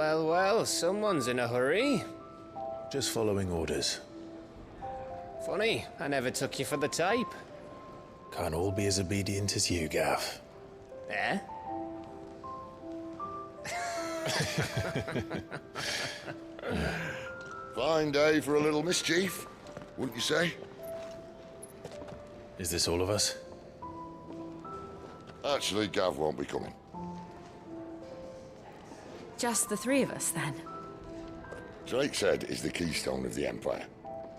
Well, well, someone's in a hurry. Just following orders. Funny, I never took you for the type. Can't all be as obedient as you, Gav. Eh? Fine day for a little mischief, wouldn't you say? Is this all of us? Actually, Gav won't be coming. Just the three of us, then? Drake's Head is the keystone of the Empire.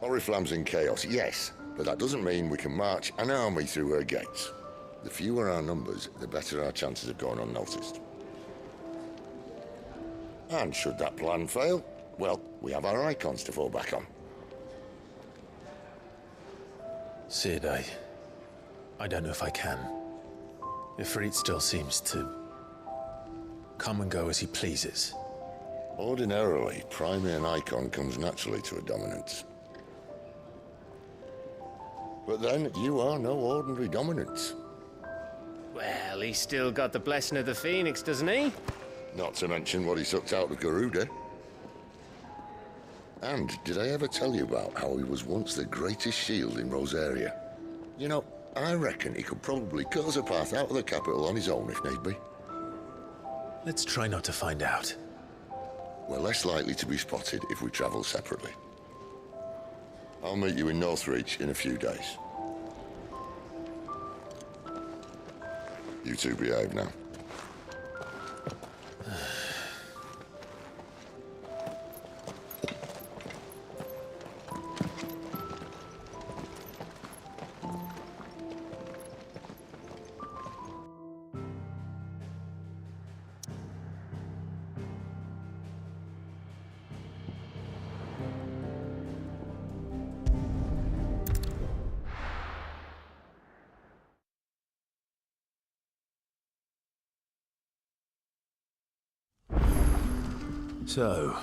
Oriflamme's in chaos, yes, but that doesn't mean we can march an army through her gates. The fewer our numbers, the better our chances of going unnoticed. And should that plan fail, well, we have our icons to fall back on. Sid, I don't know if I can. Ifrit still seems to come and go as he pleases. Ordinarily, priming an icon comes naturally to a dominance. But then, you are no ordinary dominance. Well, he's still got the blessing of the Phoenix, doesn't he? Not to mention what he sucked out of Garuda. And did I ever tell you about how he was once the greatest shield in Rosaria? You know, I reckon he could probably cut us a path out of the capital on his own if need be. Let's try not to find out. We're less likely to be spotted if we travel separately. I'll meet you in Northreach in a few days. You two behave now. So,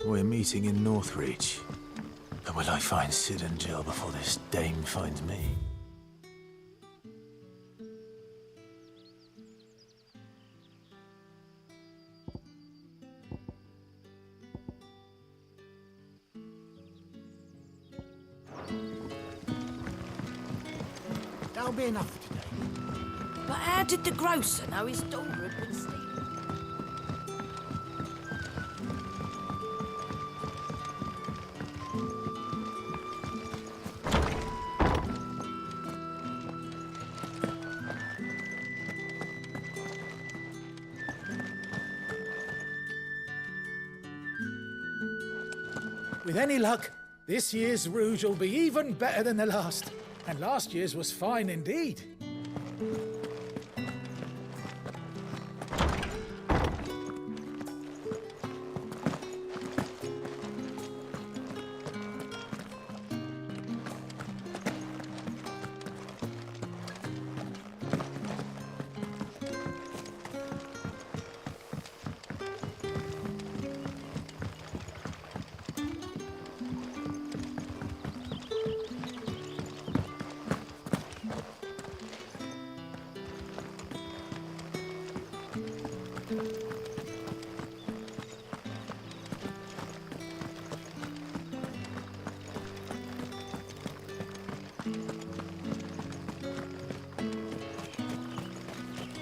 we're meeting in Northreach. But will I find Sid and Jill before this dame finds me? That'll be enough for today. But how did the grocer know his daughter had been stealing? With any luck, this year's Rouge will be even better than the last. And last year's was fine indeed.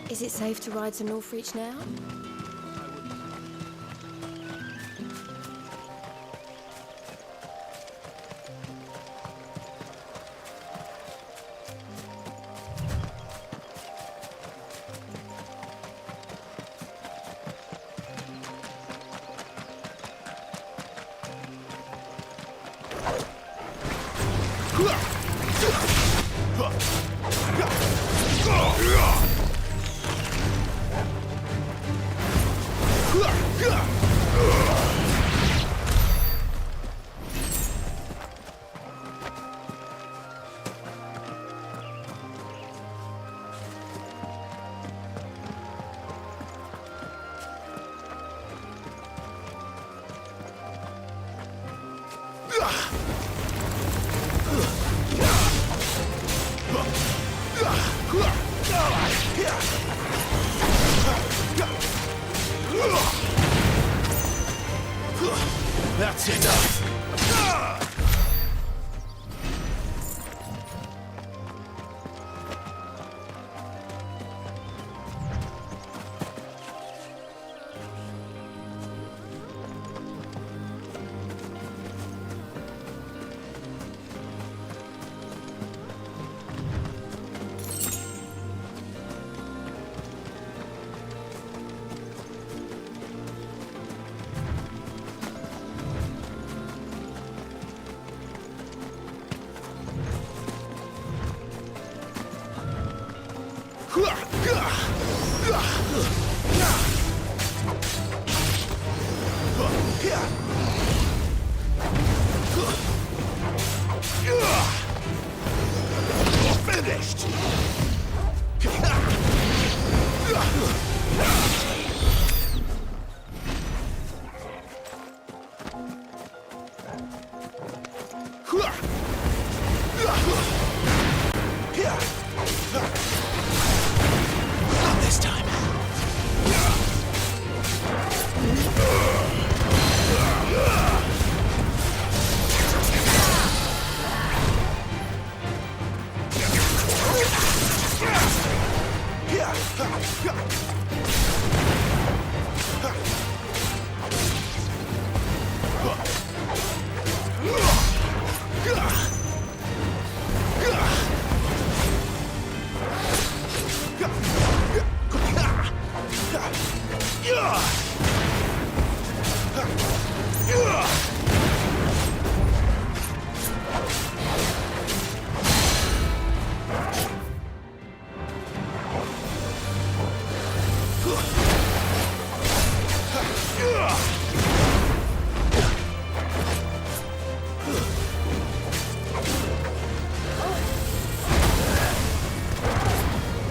Is it safe to ride to Northreach now? That's enough! Finished! Not this time.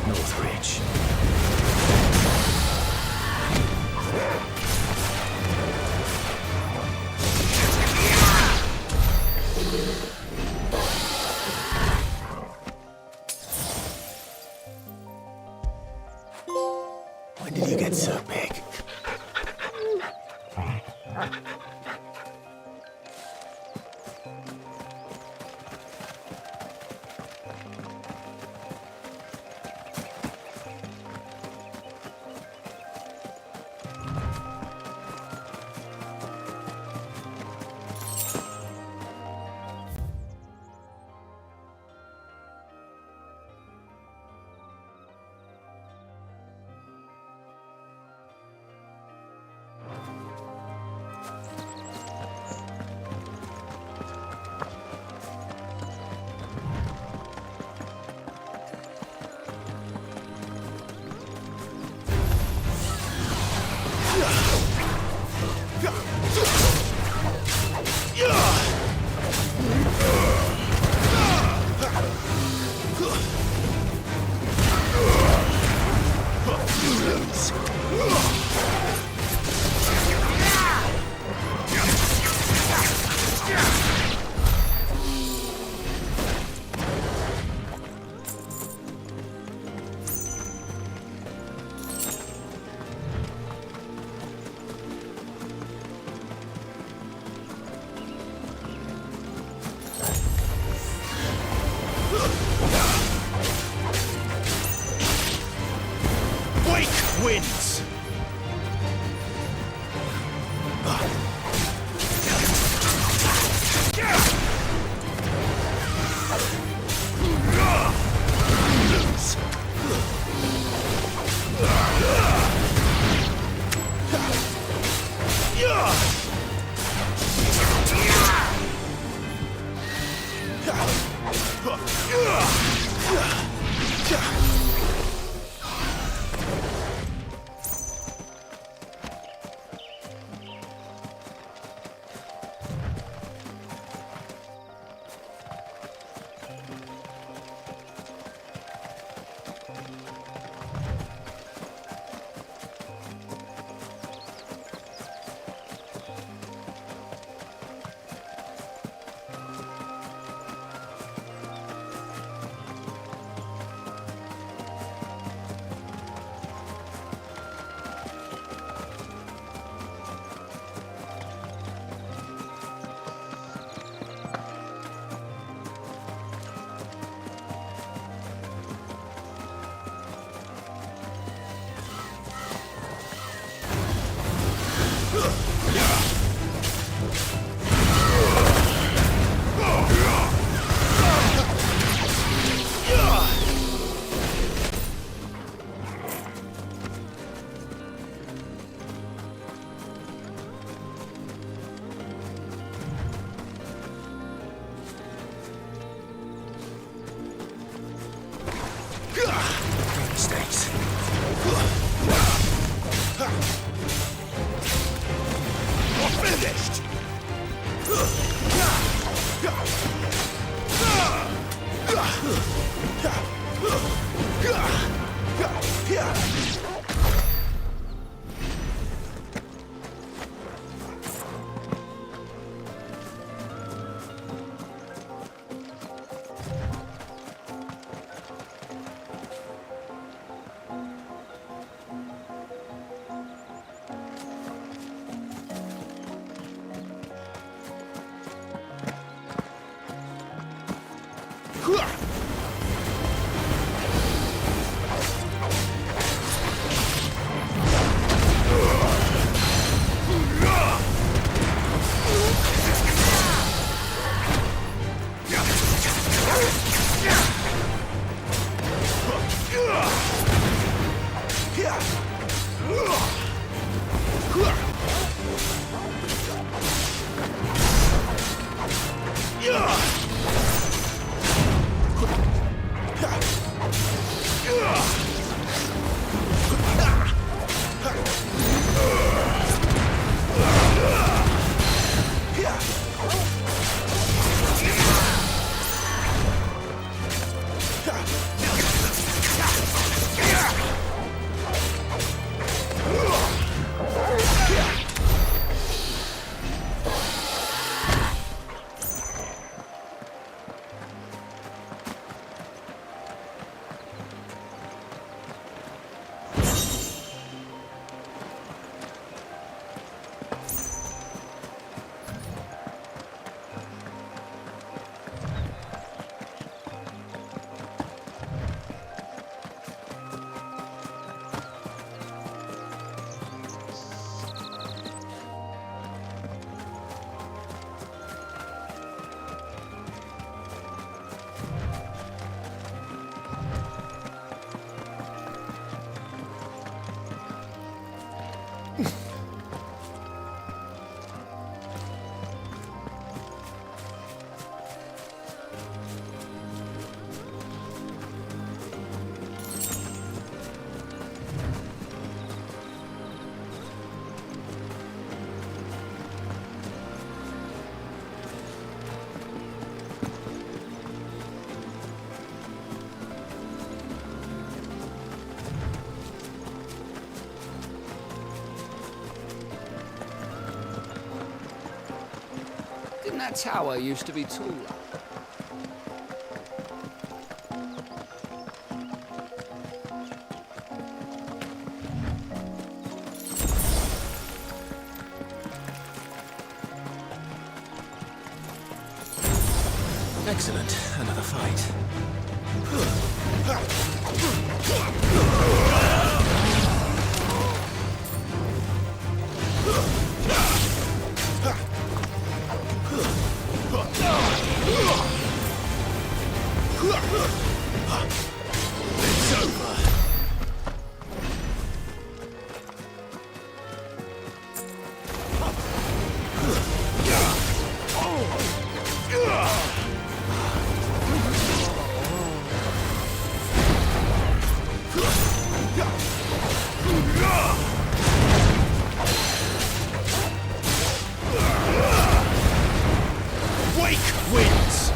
Northridge. When did you get so big? Wins! mistakes. You're finished! That tower used to be taller. Excellent. Another fight. It's over. Wake wins.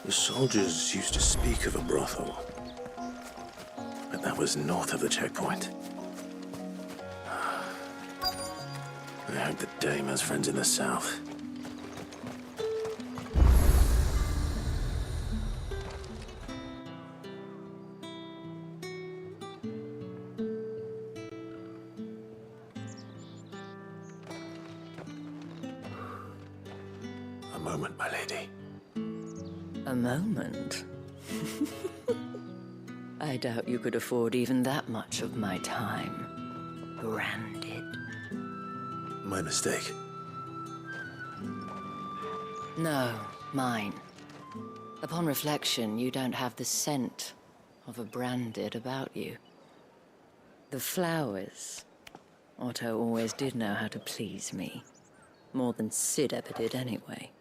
The soldiers used to speak of a brothel, but that was north of the checkpoint. I hope the dame has friends in the south. A moment, my lady. A moment? I doubt you could afford even that much of my time. Branded. My mistake. No, mine. Upon reflection, you don't have the scent of a branded about you. The flowers. Otto always did know how to please me. More than Sid ever did anyway.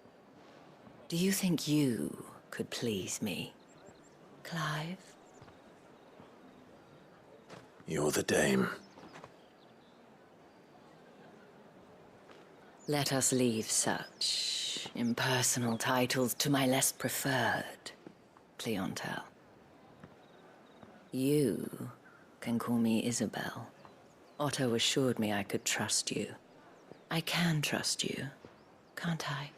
Do you think you could please me, Clive? You're the dame. Let us leave such impersonal titles to my less preferred clientele. You can call me Isabel. Otto assured me I could trust you. I can trust you, can't I?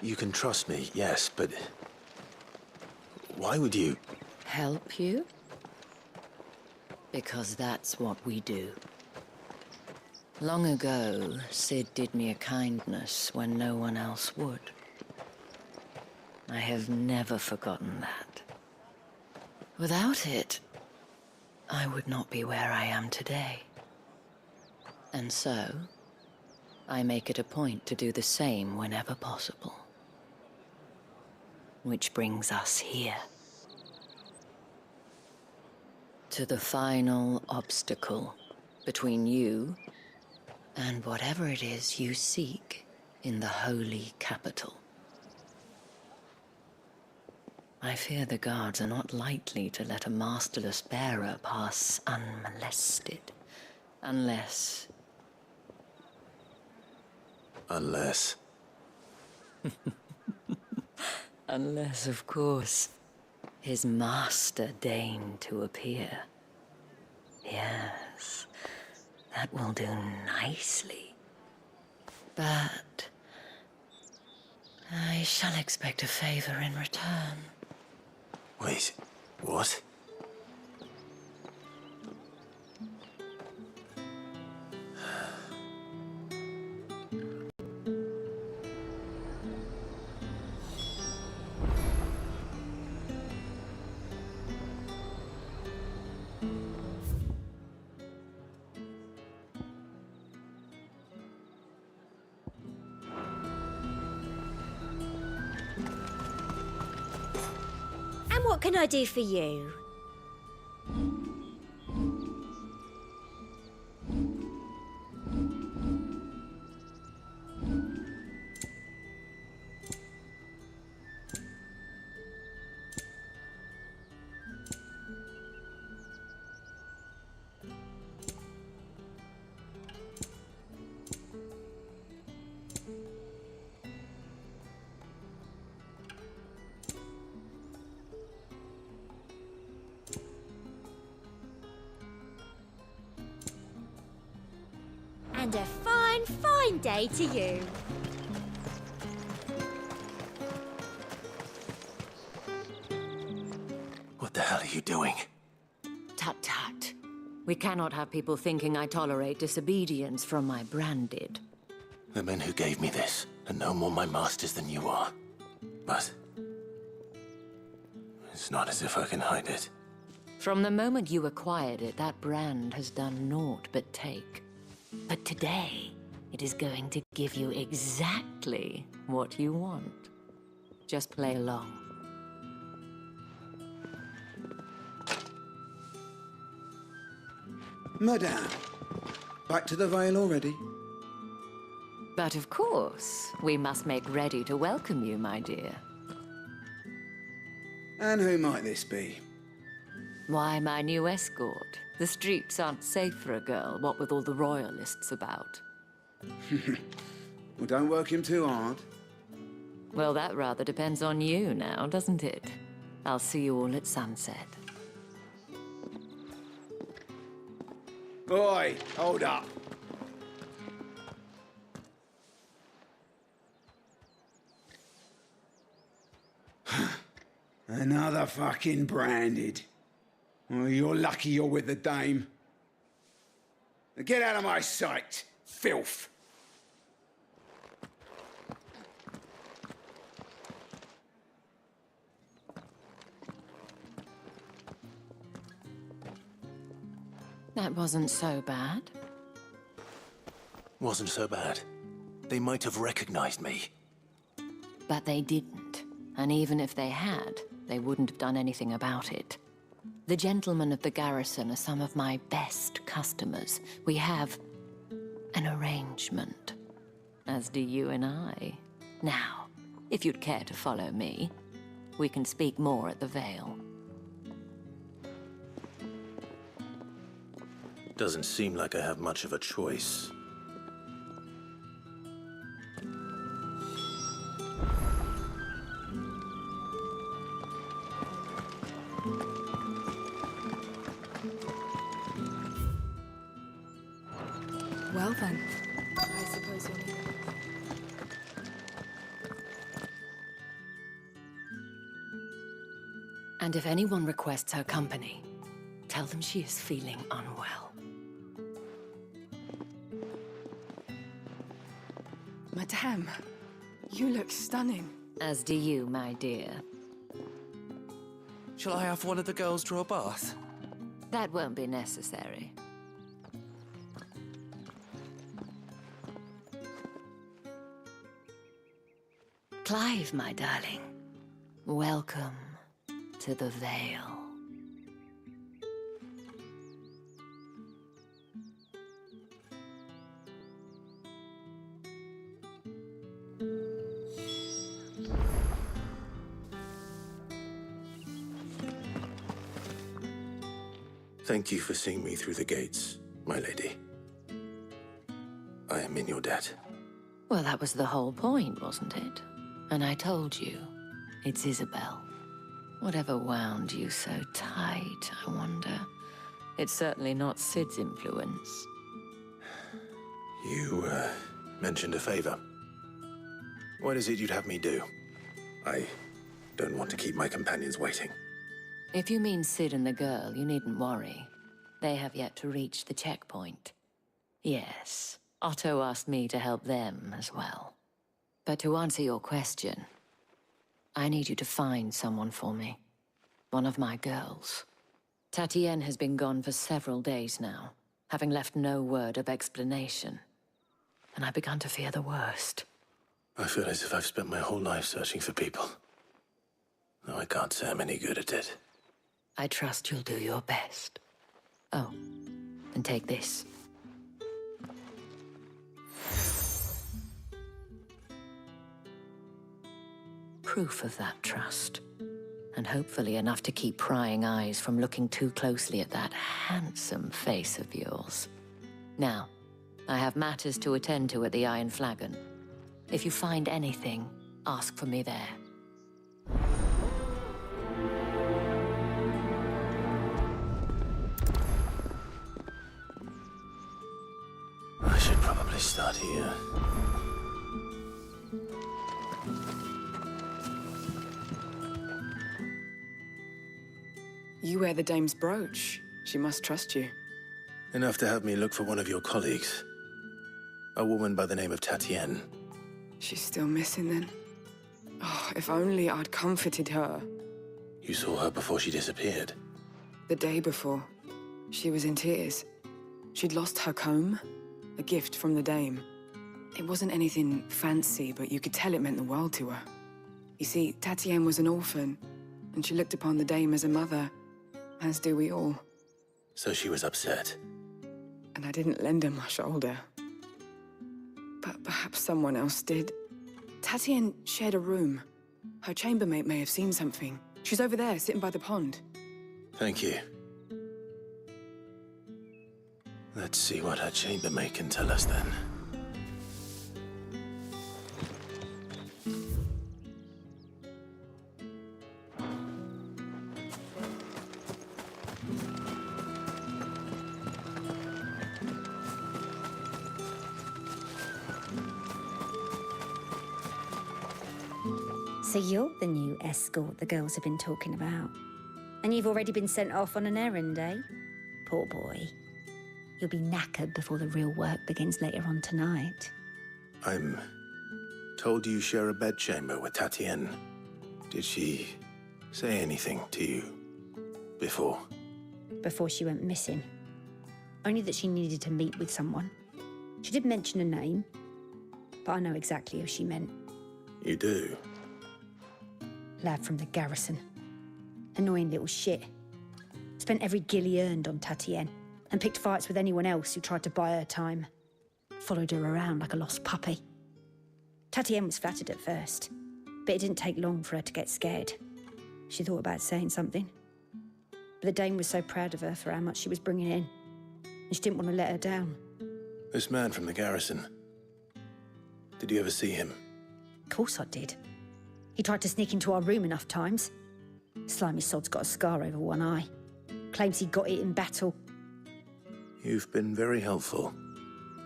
You can trust me, yes, but why would you? Help you? Because that's what we do. Long ago, Sid did me a kindness when no one else would. I have never forgotten that. Without it, I would not be where I am today. And so, I make it a point to do the same whenever possible. Which brings us here. To the final obstacle between you and whatever it is you seek in the holy capital. I fear the guards are not likely to let a masterless bearer pass unmolested, unless... Unless... Unless, of course, his master deigned to appear. Yes, That will do nicely. But I shall expect a favor in return. Wait, what? And what can I do for you? And a fine, fine day to you. What the hell are you doing? Tut tut. We cannot have people thinking I tolerate disobedience from my branded. The men who gave me this are no more my masters than you are. But it's not as if I can hide it. From the moment you acquired it, that brand has done naught but take. But today, it is going to give you exactly what you want. Just play along. Madame, back to the Vale already? But of course, we must make ready to welcome you, my dear. And who might this be? Why, my new escort. The streets aren't safe for a girl, what with all the royalists about. Well, don't work him too hard. Well, that rather depends on you now, doesn't it? I'll see you all at sunset. Boy, hold up. Another fucking branded. Well, you're lucky you're with the dame. Now get out of my sight, filth. That wasn't so bad. Wasn't so bad. They might have recognized me. But they didn't. And even if they had, they wouldn't have done anything about it. The gentlemen of the garrison are some of my best customers. We have an arrangement, as do you and I. Now, if you'd care to follow me, we can speak more at the Vale. Doesn't seem like I have much of a choice. Well then, I suppose you'll need it. And if anyone requests her company, tell them she is feeling unwell. Madame, you look stunning. As do you, my dear. Shall I have one of the girls draw a bath? That won't be necessary. Clive, my darling. Welcome to the Vale. Thank you for seeing me through the gates, my lady. I am in your debt. Well, that was the whole point, wasn't it? And I told you, it's Isabel. Whatever wound you so tight, I wonder. It's certainly not Sid's influence. You, mentioned a favor. What is it you'd have me do? I don't want to keep my companions waiting. If you mean Sid and the girl, you needn't worry. They have yet to reach the checkpoint. Yes, Otto asked me to help them as well. But to answer your question, I need you to find someone for me. One of my girls. Tatienne has been gone for several days now, having left no word of explanation. And I've begun to fear the worst. I feel as if I've spent my whole life searching for people. Though I can't say I'm any good at it. I trust you'll do your best. Oh, and take this. Proof of that trust. And hopefully enough to keep prying eyes from looking too closely at that handsome face of yours. Now, I have matters to attend to at the Iron Flagon. If you find anything, ask for me there. I should probably start here. You wear the dame's brooch. She must trust you. Enough to have me look for one of your colleagues. A woman by the name of Tatienne. She's still missing then. Oh, if only I'd comforted her. You saw her before she disappeared. The day before, she was in tears. She'd lost her comb, a gift from the dame. It wasn't anything fancy, but you could tell it meant the world to her. You see, Tatienne was an orphan, and she looked upon the dame as a mother, as do we all. So she was upset. And I didn't lend her my shoulder. But perhaps someone else did. Tatienne shared a room. Her chambermaid may have seen something. She's over there, sitting by the pond. Thank you. Let's see what her chambermaid can tell us then. So you're the new escort the girls have been talking about. And you've already been sent off on an errand, eh? Poor boy. You'll be knackered before the real work begins later on tonight. I'm told you share a bedchamber with Tatienne. Did she say anything to you before? Before she went missing. Only that she needed to meet with someone. She did mention a name, but I know exactly who she meant. You do? Lad from the garrison. Annoying little shit. Spent every guil he earned on Tatienne and picked fights with anyone else who tried to buy her time. Followed her around like a lost puppy. Tatienne was flattered at first, but it didn't take long for her to get scared. She thought about saying something. But the dame was so proud of her for how much she was bringing in, and she didn't want to let her down. This man from the garrison. Did you ever see him? Of course I did. He tried to sneak into our room enough times. Slimy sod's got a scar over one eye. Claims he got it in battle. You've been very helpful.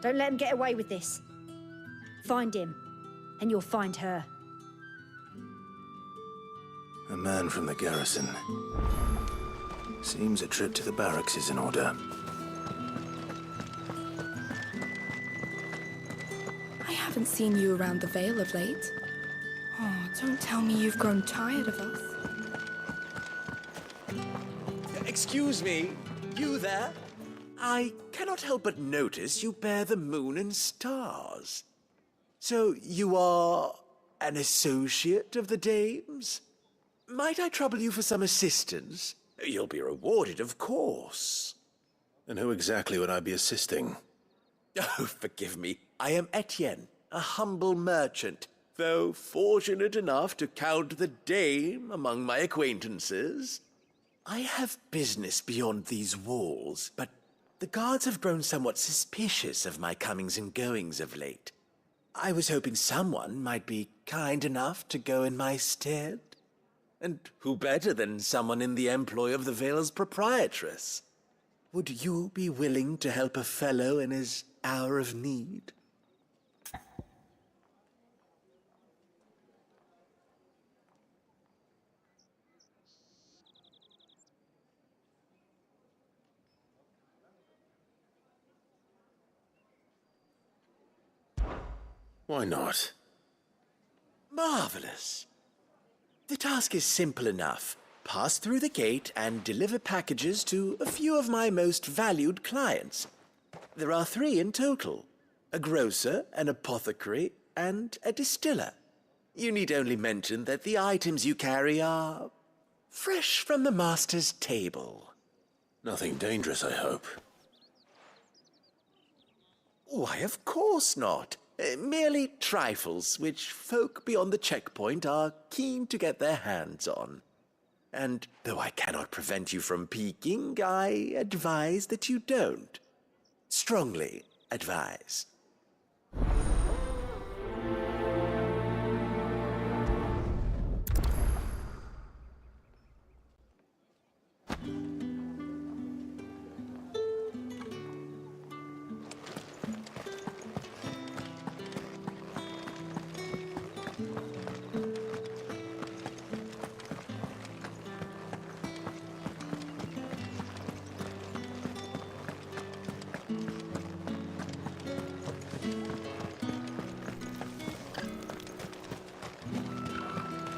Don't let him get away with this. Find him, and you'll find her. A man from the garrison. Seems a trip to the barracks is in order. I haven't seen you around the Vale of late. Oh, don't tell me you've grown tired of us. Excuse me, you there? I cannot help but notice you bear the moon and stars. So you are an associate of the dame's? Might I trouble you for some assistance? You'll be rewarded, of course. And who exactly would I be assisting? Oh, forgive me. I am Etienne, a humble merchant, though fortunate enough to count the dame among my acquaintances. I have business beyond these walls, but the guards have grown somewhat suspicious of my comings and goings of late. I was hoping someone might be kind enough to go in my stead. And who better than someone in the employ of the Vale's proprietress? Would you be willing to help a fellow in his hour of need. Why not? Marvelous. The task is simple enough. Pass through the gate and deliver packages to a few of my most valued clients. There are 3 in total: a grocer, an apothecary, and a distiller. You need only mention that the items you carry are fresh from the master's table. Nothing dangerous, I hope. Why, of course not. Merely trifles which folk beyond the checkpoint are keen to get their hands on. And though I cannot prevent you from peeking, I advise that you don't. Strongly advise.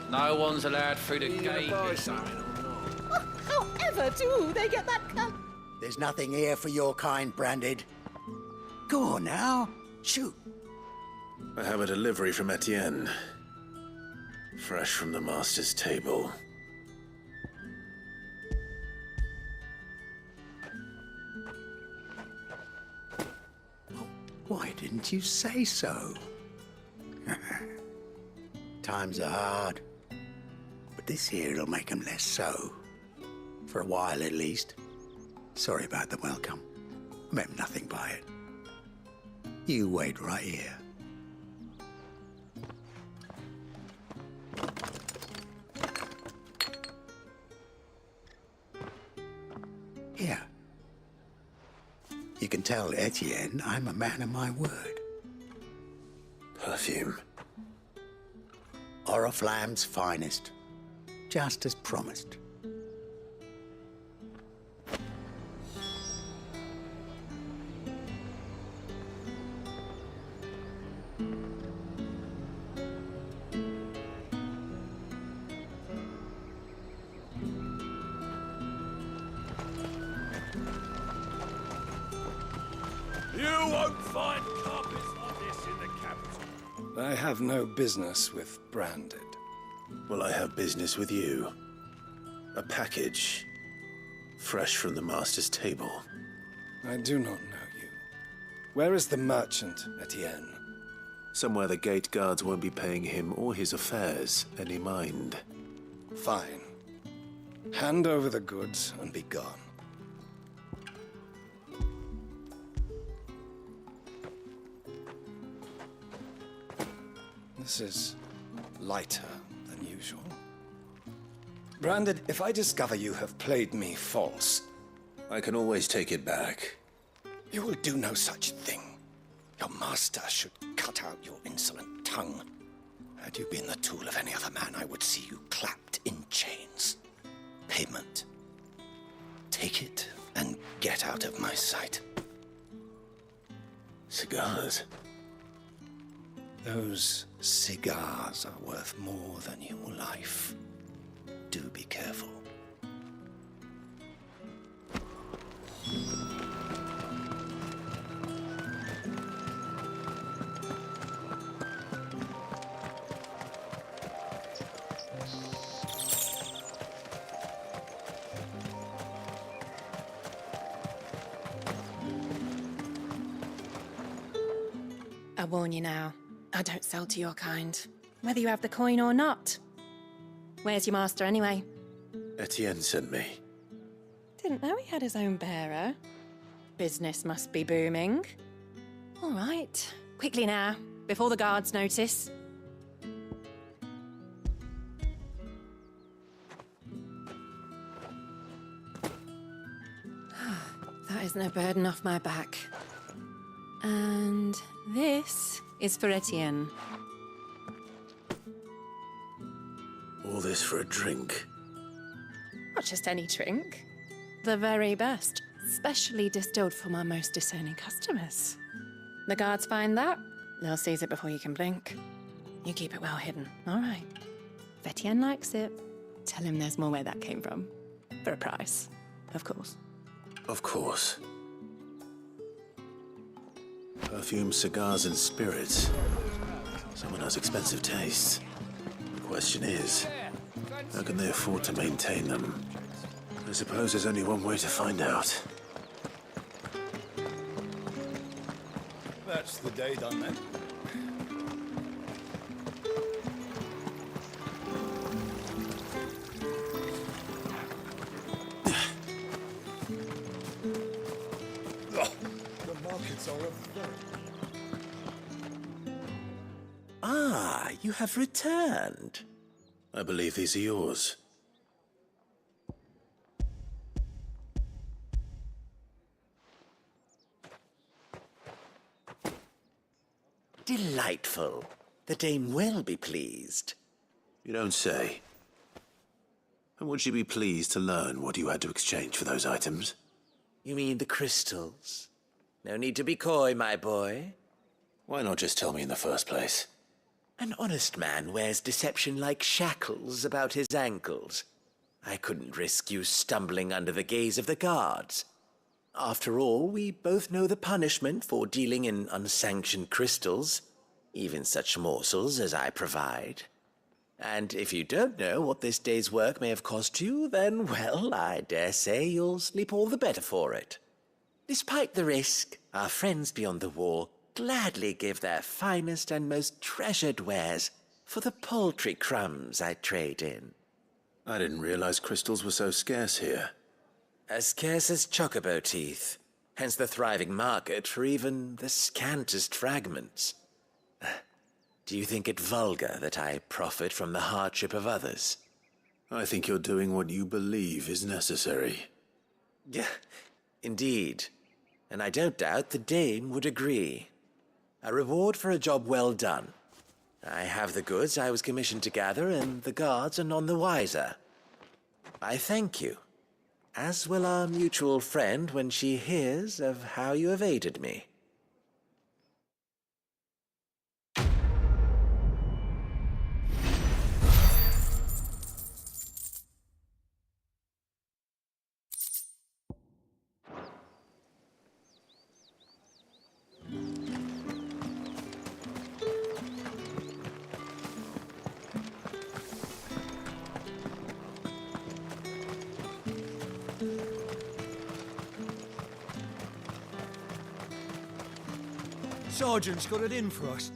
No one's allowed through the gate. However do they get that come? There's nothing here for your kind, Branded. Go on now, shoot. I have a delivery from Etienne. Fresh from the master's table. Why didn't you say so? Times are hard, but this here'll make them less so. For a while, at least. Sorry about the welcome. Meant nothing by it. You wait right here. Here. You can tell Etienne I'm a man of my word. Perfume. Oriflamme's finest. Just as promised. You won't find carpets like this in the capital. I have no business with Branded. Well, I have business with you. A package. Fresh from the master's table. I do not know you. Where is the merchant, Etienne? Somewhere the gate guards won't be paying him or his affairs any mind. Fine. Hand over the goods and be gone. This is lighter than usual. Branded, if I discover you have played me false... I can always take it back. You will do no such thing. Your master should cut out your insolent tongue. Had you been the tool of any other man, I would see you clapped in chains. Payment. Take it and get out of my sight. Cigars? Those cigars are worth more than your life. Do be careful. I warn you now, I don't sell to your kind, whether you have the coin or not. Where's your master anyway? Etienne sent me. Didn't know he had his own bearer. Business must be booming. All right, quickly now, before the guards notice. That isn't a burden off my back. And this is for Etienne. All this for a drink. Not just any drink. The very best. Specially distilled for my most discerning customers. The guards find that, they'll seize it before you can blink. You keep it well hidden, all right? If Etienne likes it, tell him there's more where that came from. For a price, of course. Of course. Perfume, cigars, and spirits. Someone has expensive tastes. The question is, how can they afford to maintain them? I suppose there's only one way to find out. That's the day done then. The markets are a very... Ah, you have returned. I believe these are yours. Delightful. The dame will be pleased. You don't say. And would she be pleased to learn what you had to exchange for those items? You mean the crystals? No need to be coy, my boy. Why not just tell me in the first place? An honest man wears deception like shackles about his ankles. I couldn't risk you stumbling under the gaze of the guards. After all, we both know the punishment for dealing in unsanctioned crystals, even such morsels as I provide. And if you don't know what this day's work may have cost you, then, well, I dare say you'll sleep all the better for it. Despite the risk, our friends beyond the wall gladly give their finest and most treasured wares for the paltry crumbs I trade in. I didn't realize crystals were so scarce here. As scarce as chocobo teeth, hence the thriving market for even the scantest fragments. Do you think it vulgar that I profit from the hardship of others? I think you're doing what you believe is necessary. Yeah, indeed. And I don't doubt the dame would agree. A reward for a job well done. I have the goods I was commissioned to gather, and the guards are none the wiser. I thank you, as will our mutual friend when she hears of how you have aided me. Sergeant's got it in for us.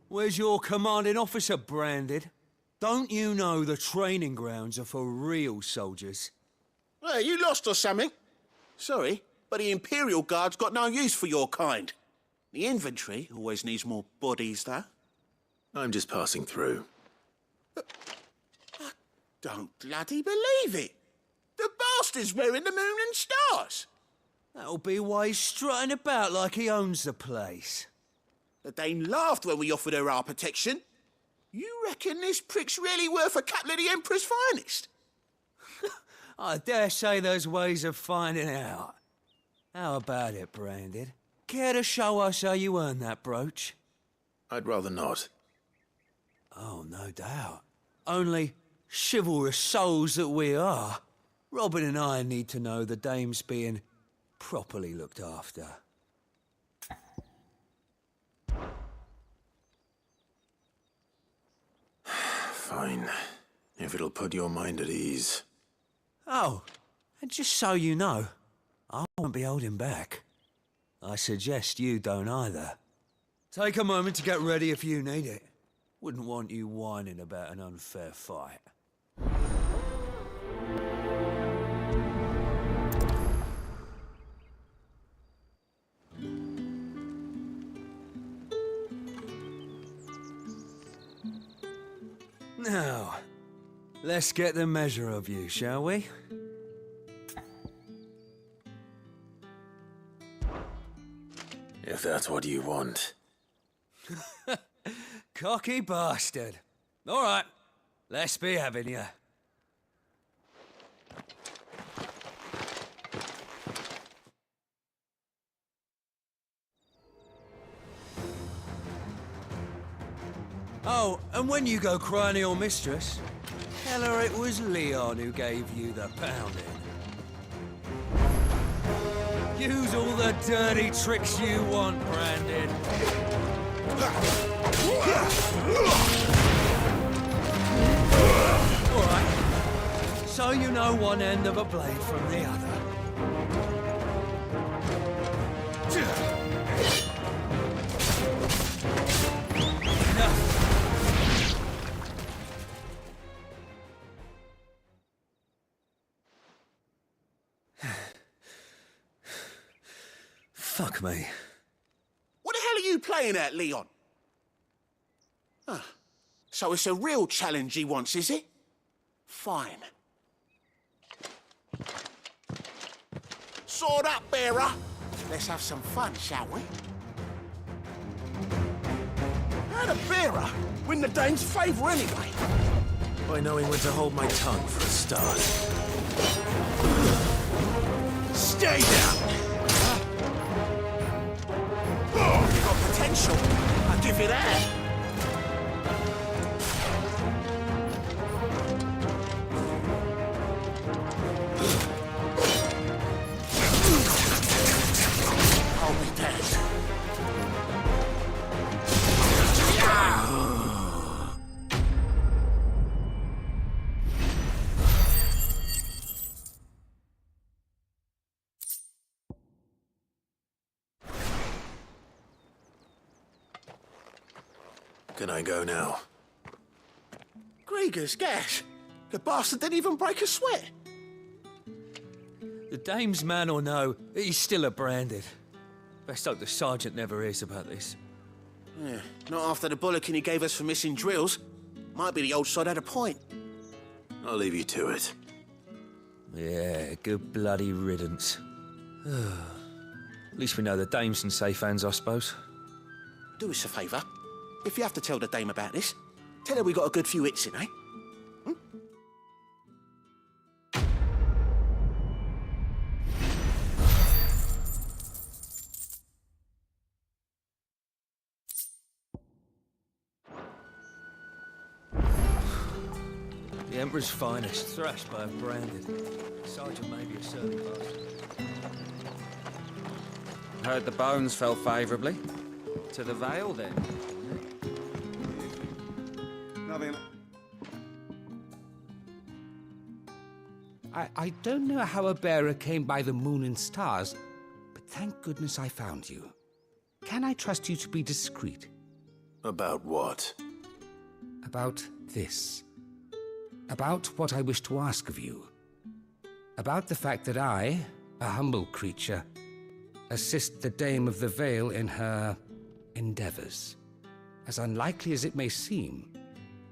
Where's your commanding officer branded? Don't you know the training grounds are for real soldiers? Hey, you lost or something? Sorry, but the Imperial Guard's got no use for your kind. The infantry always needs more bodies, though. I'm just passing through. I don't bloody believe it. The bastard's wearing the moon and stars. That'll be why he's strutting about like he owns the place. The Dane laughed when we offered her our protection. You reckon this prick's really worth a couple of the Emperor's finest? I dare say there's ways of finding out. How about it, Branded? Care to show us how you earned that brooch? I'd rather not. Oh, no doubt. Only chivalrous souls that we are, Robin and I need to know the dame's being properly looked after. Fine. If it'll put your mind at ease. Oh, and just so you know, I won't be holding back. I suggest you don't either. Take a moment to get ready if you need it. Wouldn't want you whining about an unfair fight. Now, let's get the measure of you, shall we? If that's what you want. Cocky bastard. All right, let's be having you. Oh, and when you go cry to your mistress, tell her it was Leon who gave you the pounding. Use all the dirty tricks you want, Brandon. All right, so you know one end of a blade from the other. Fuck me. What the hell are you playing at, Leon? Ah, so it's a real challenge he wants, is it? Fine. Sword up, bearer. Let's have some fun, shall we? How'd a bearer win the dame's favour anyway? By knowing when to hold my tongue for a start. Stay down! You've got potential, I'll give you that. I'll be dead. Can I go now? Grieger's gas. The bastard didn't even break a sweat. The dame's man or no, he's still a branded. Best hope the sergeant never hears about this. Yeah, not after the bollocking he gave us for missing drills. Might be the old sod had a point. I'll leave you to it. Yeah, good bloody riddance. At least we know the dame's in safe hands, I suppose. Do us a favour. If you have to tell the dame about this, tell her we got a good few hits in, eh? The Emperor's finest, thrashed by a branded. Sergeant may be a surly bastard. Heard the bones fell favourably. To the Vale, then. Nothing. I don't know how a bearer came by the moon and stars, but thank goodness I found you. Can I trust you to be discreet? About what? About this. About what I wish to ask of you. About the fact that I, a humble creature, assist the Dame of the Vale in her endeavors. As unlikely as it may seem,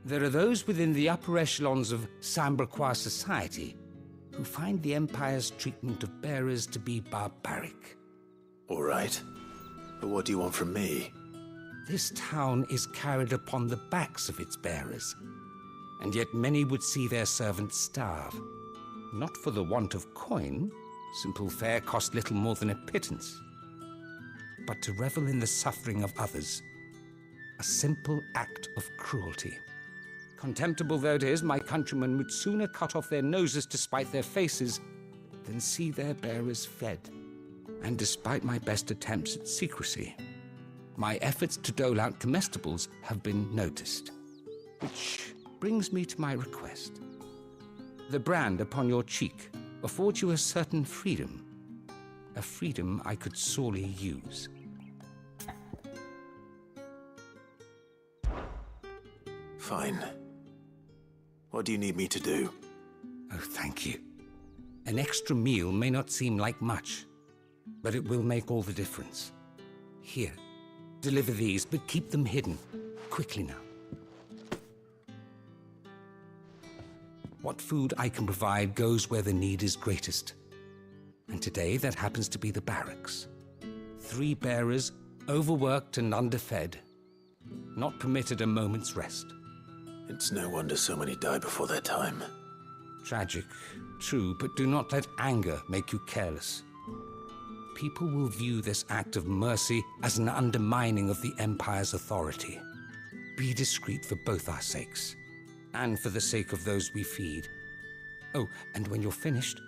there are those within the upper echelons of Samberquois society who find the Empire's treatment of bearers to be barbaric. All right. But what do you want from me? This town is carried upon the backs of its bearers, and yet many would see their servants starve. Not for the want of coin, simple fare cost little more than a pittance, but to revel in the suffering of others, a simple act of cruelty. Contemptible though it is, my countrymen would sooner cut off their noses to spite their faces than see their bearers fed. And despite my best attempts at secrecy, my efforts to dole out comestibles have been noticed. Which brings me to my request. The brand upon your cheek affords you a certain freedom, a freedom I could sorely use. Fine. What do you need me to do? Oh, thank you. An extra meal may not seem like much, but it will make all the difference. Here, deliver these, but keep them hidden. Quickly now. What food I can provide goes where the need is greatest. And today, that happens to be the barracks. 3 bearers, Overworked and underfed, not permitted a moment's rest. It's no wonder so many die before their time. Tragic, true, but do not let anger make you careless. People will view this act of mercy as an undermining of the Empire's authority. Be discreet for both our sakes, and for the sake of those we feed. Oh, and when you're finished,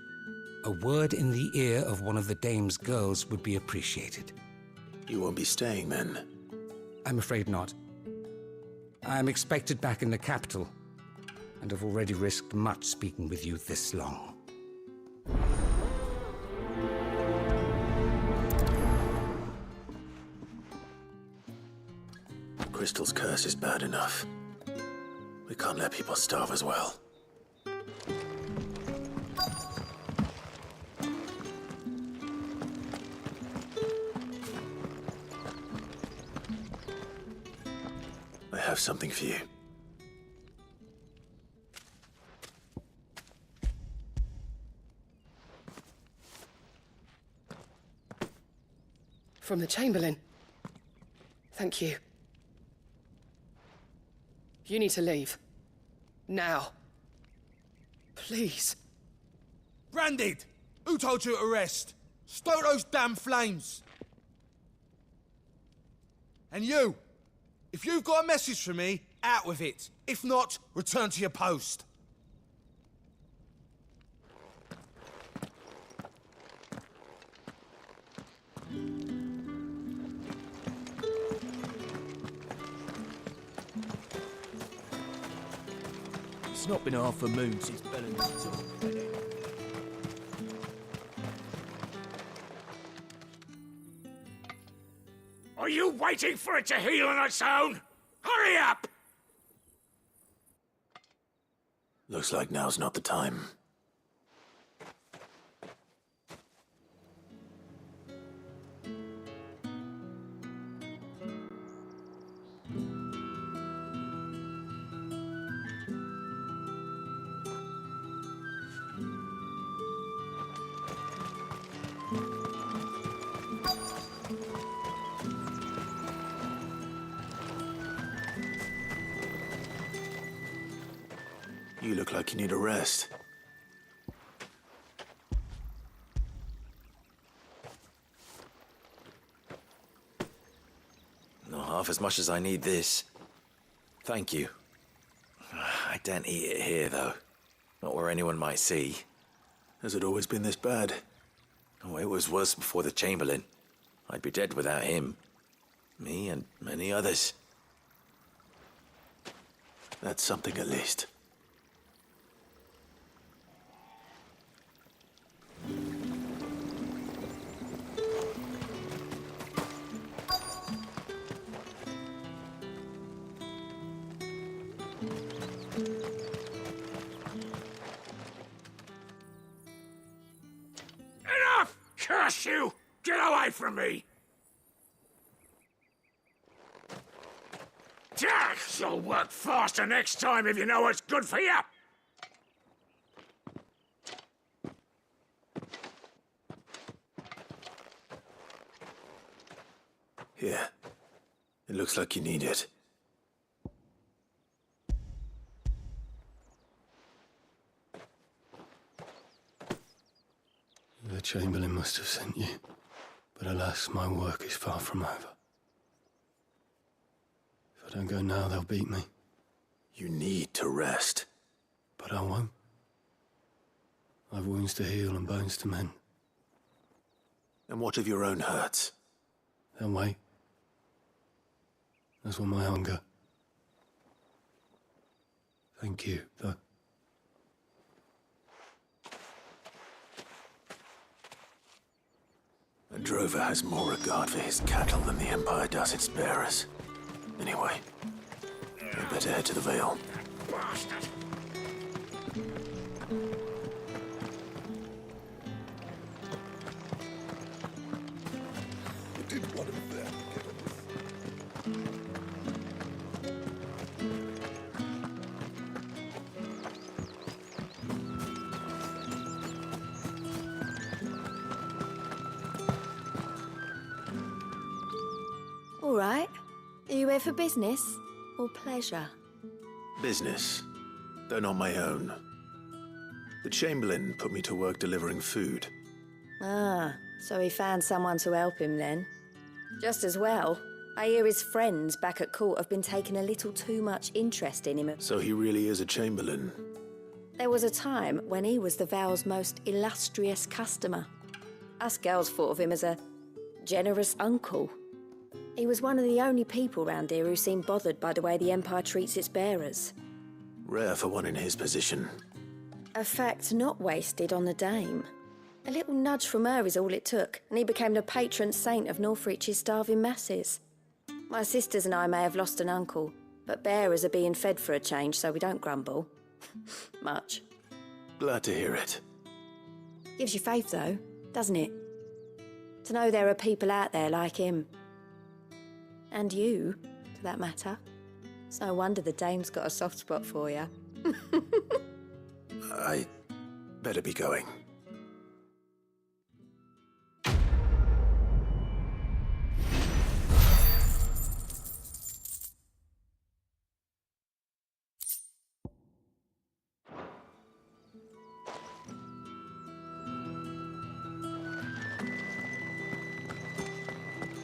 a word in the ear of one of the Dame's girls would be appreciated. You won't be staying then? I'm afraid not. I am expected back in the capital, and have already risked much speaking with you this long. Crystal's curse is bad enough. We can't let people starve as well. I have something for you. From the Chamberlain. Thank you. You need to leave. Now. Please. Branded! Who told you to rest? Stoke those damn flames! And you! If you've got a message for me, out with it. If not, return to your post. It's not been half a moon since Bellamy's talk. Are you waiting for it to heal on its own? Hurry up! Looks like now's not the time. You look like you need a rest. Not half as much as I need this. Thank you. I daren't eat it here, though. Not where anyone might see. Has it always been this bad? Oh, it was worse before the Chamberlain. I'd be dead without him. Me and many others. That's something at least. Enough! Curse you! Get away from me! You'll work faster next time if you know what's good for you! Here. It looks like you need it. The Chamberlain must have sent you, but alas, my work is far from over. If I don't go now, they'll beat me. You need to rest. But I won't. I've wounds to heal and bones to mend. And what of your own hurts? They'll wait. As will my hunger. Thank you, though. A drover has more regard for his cattle than the Empire does its bearers. Anyway, we better head to the Vale. Bastard! All right. Are you here for business or pleasure? Business, though not my own. The Chamberlain put me to work delivering food. Ah, so he found someone to help him then. Just as well. I hear his friends back at court have been taking a little too much interest in him. So he really is a Chamberlain. There was a time when he was the Vale's most illustrious customer. Us girls thought of him as a generous uncle. He was one of the only people round here who seemed bothered by the way the Empire treats its bearers. Rare for one in his position. A fact not wasted on the dame. A little nudge from her is all it took, and he became the patron saint of Northreach's starving masses. My sisters and I may have lost an uncle, but bearers are being fed for a change, so we don't grumble. Much. Glad to hear it. Gives you faith, though, doesn't it? To know there are people out there like him. And you, for that matter. It's no wonder the dame's got a soft spot for you. I better be going.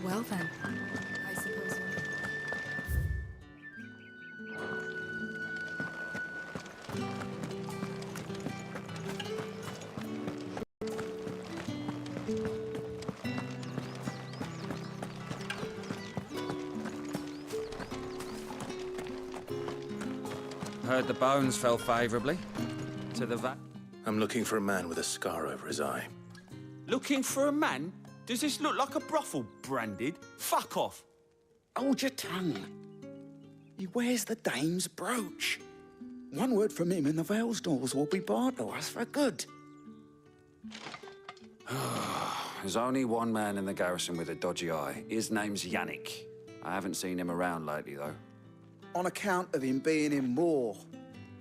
Well then, I suppose. Heard the bones fell favourably to the vat. I'm looking for a man with a scar over his eye. Looking for a man? Does this look like a brothel branded? Fuck off. Hold your tongue. He wears the dame's brooch. One word from him and the Vale's doors will be barred to us for good. There's only one man in the garrison with a dodgy eye. His name's Yannick. I haven't seen him around lately, though. On account of him being in war.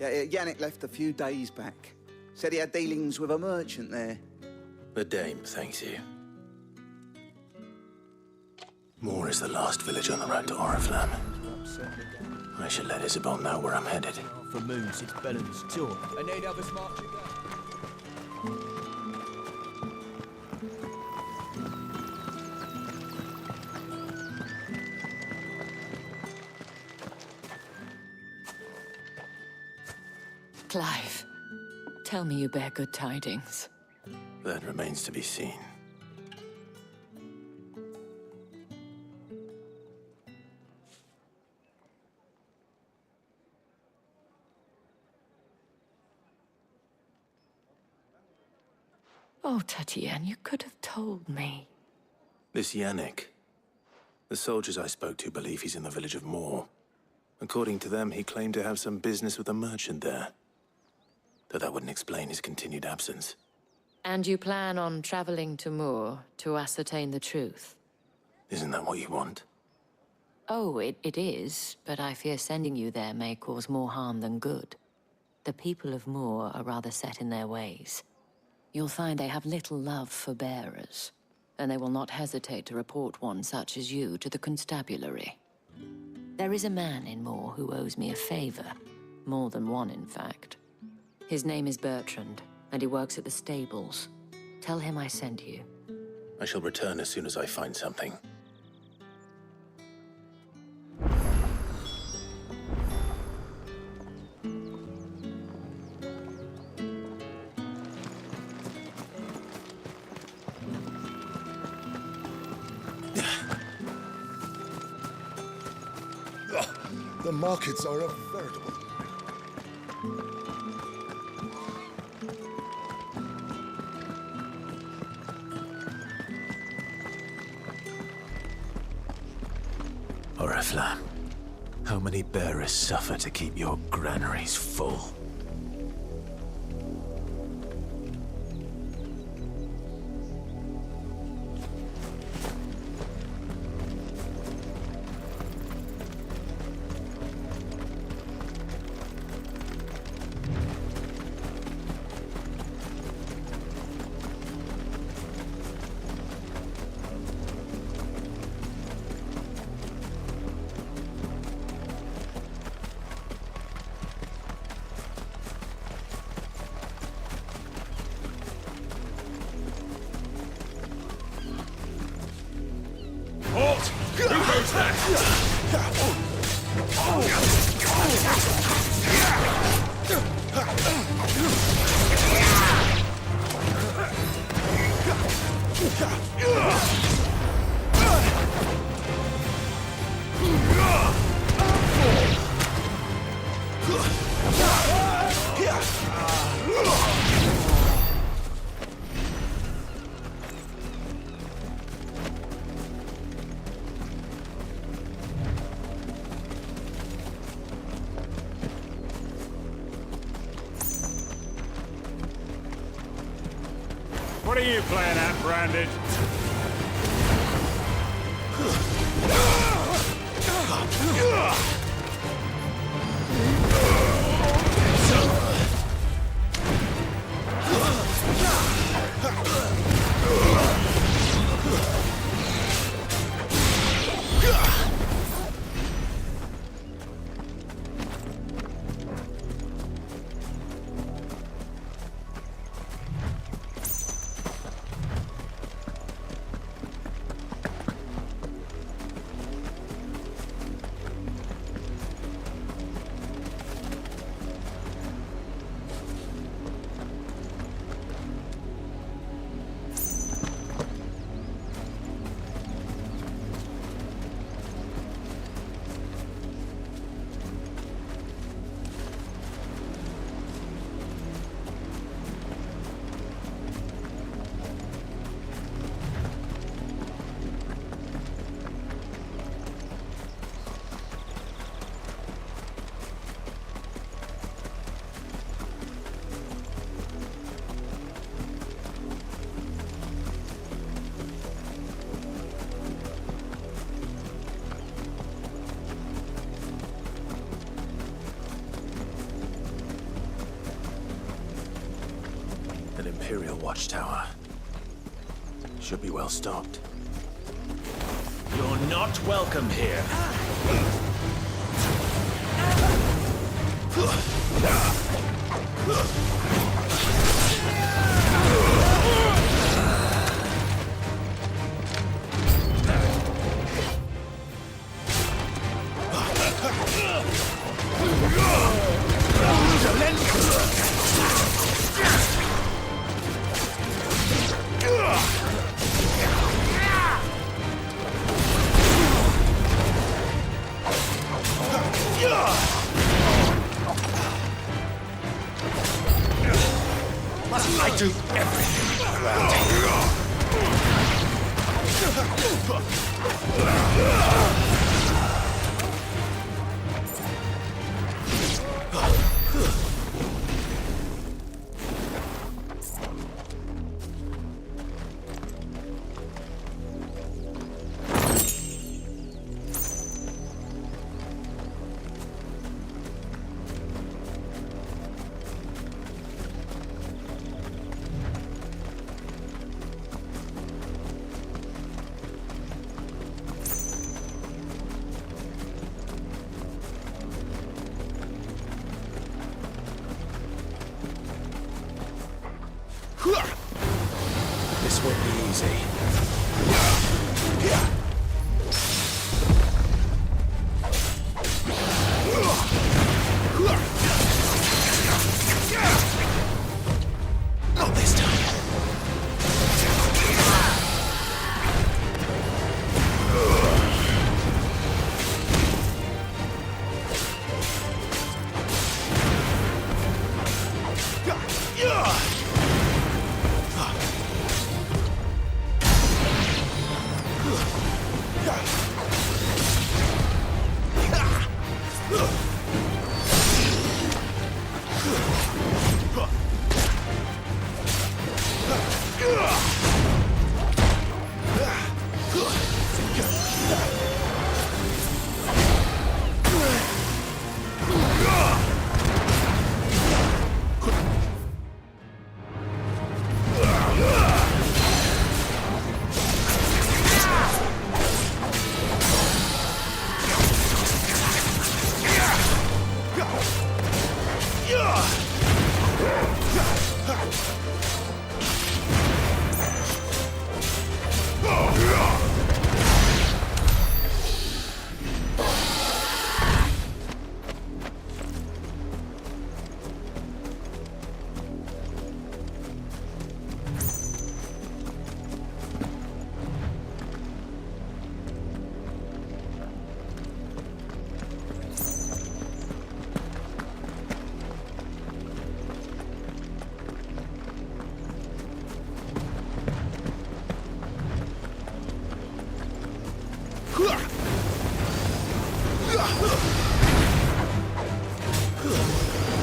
Yeah, Yannick left a few days back. Said he had dealings with a merchant there. The dame thanks you. Moore is the last village on the road to Oriflamme. I should let Isabel know where I'm headed. For moons since Bellen's tour. I need others marching down. Clive, tell me you bear good tidings. That remains to be seen. Oh, Tatienne, you could have told me. This Yannick. The soldiers I spoke to believe he's in the village of Moore. According to them, he claimed to have some business with a merchant there. Though that wouldn't explain his continued absence. And you plan on traveling to Moore to ascertain the truth? Isn't that what you want? Oh, it is, but I fear sending you there may cause more harm than good. The people of Moore are rather set in their ways. You'll find they have little love for bearers, and they will not hesitate to report one such as you to the constabulary. There is a man in Moore who owes me a favor. More than one, in fact. His name is Bertrand, and he works at the stables. Tell him I sent you. I shall return as soon as I find something. The markets are a veritable... Oriflamme, how many bearers suffer to keep your granaries full? Who goes What are you playing at, Branded? An Imperial watchtower. Should be well stocked. You're not welcome here. I do everything around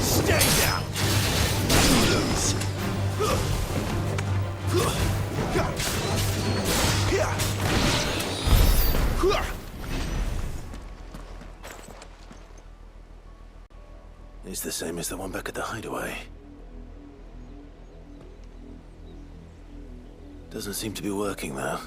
Stay down! Lose! It's the same as the one back at the hideaway. Doesn't seem to be working, though.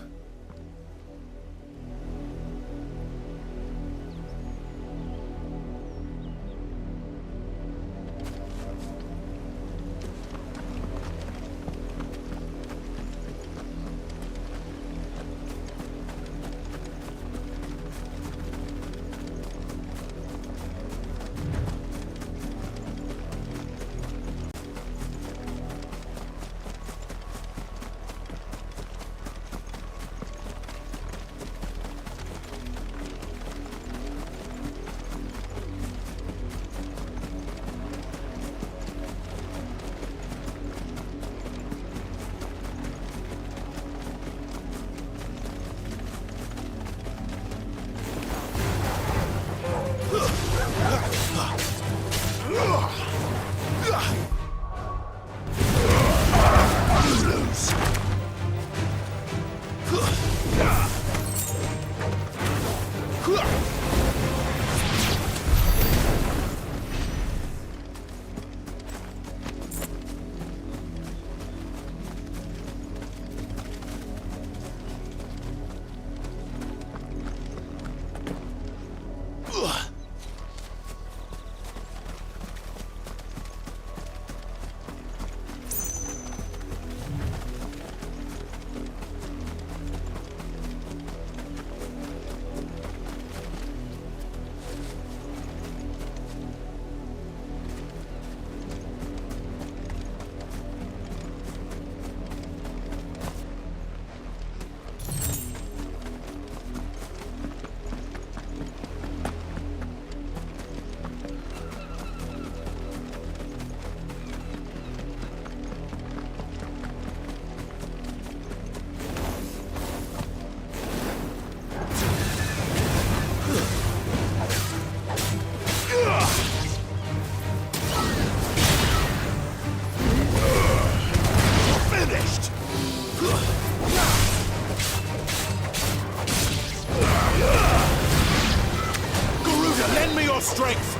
Strength!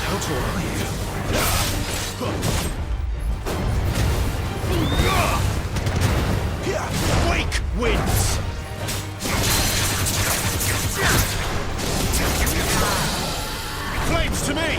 How tall are you? Wake wins! Flames to me!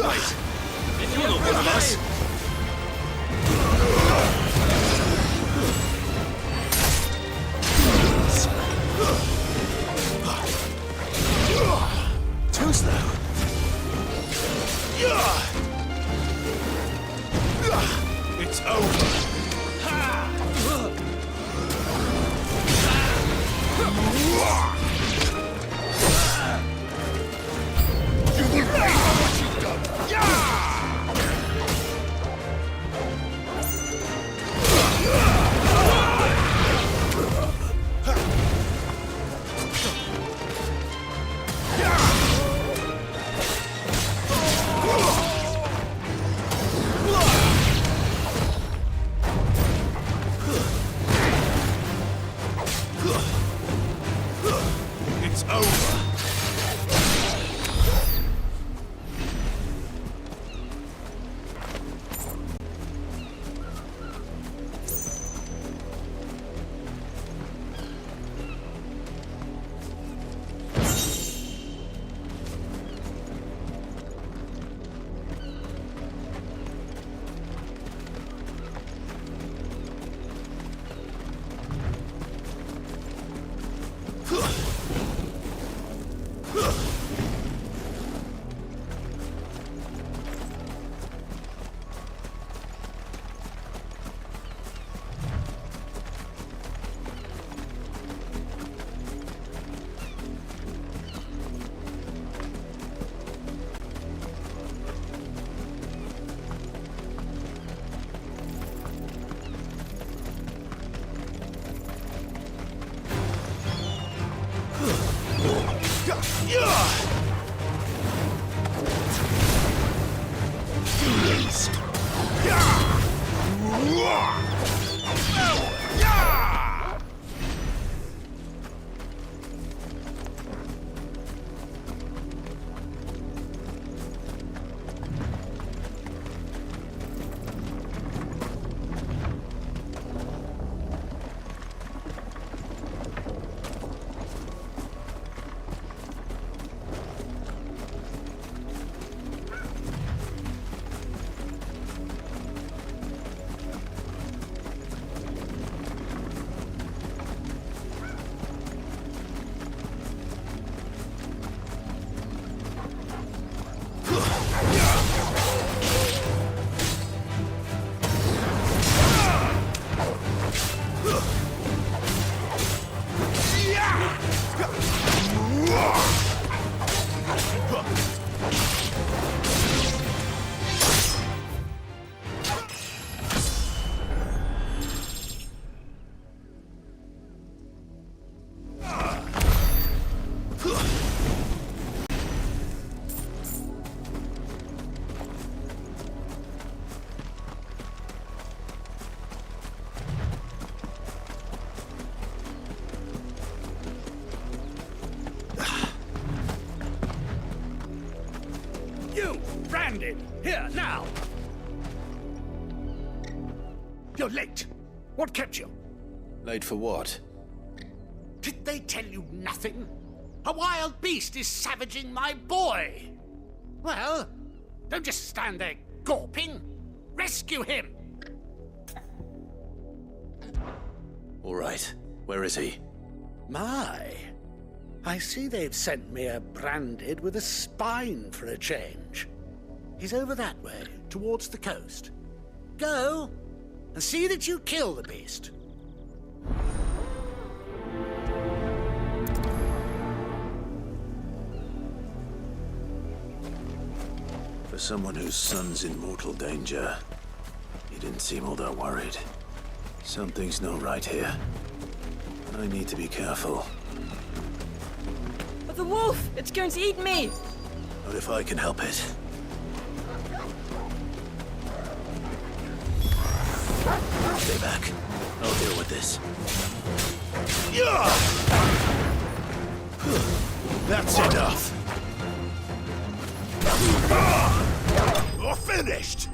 Wait, if you're not one of us... Too slow. It's over. You will pay for what you've done. It's over. You, branded! Here, now! You're late. What kept you? Late for what? Did they tell you nothing? A wild beast is savaging my boy! Well, don't just stand there gawping. Rescue him! All right. Where is he? My, I see they've sent me a branded with a spine for a change. He's over that way, towards the coast. Go, and see that you kill the beast. For someone whose son's in mortal danger, he didn't seem all that worried. Something's not right here. I need to be careful. But the wolf! It's going to eat me! Not if I can help it. Stay back. I'll deal with this. That's enough! You're finished!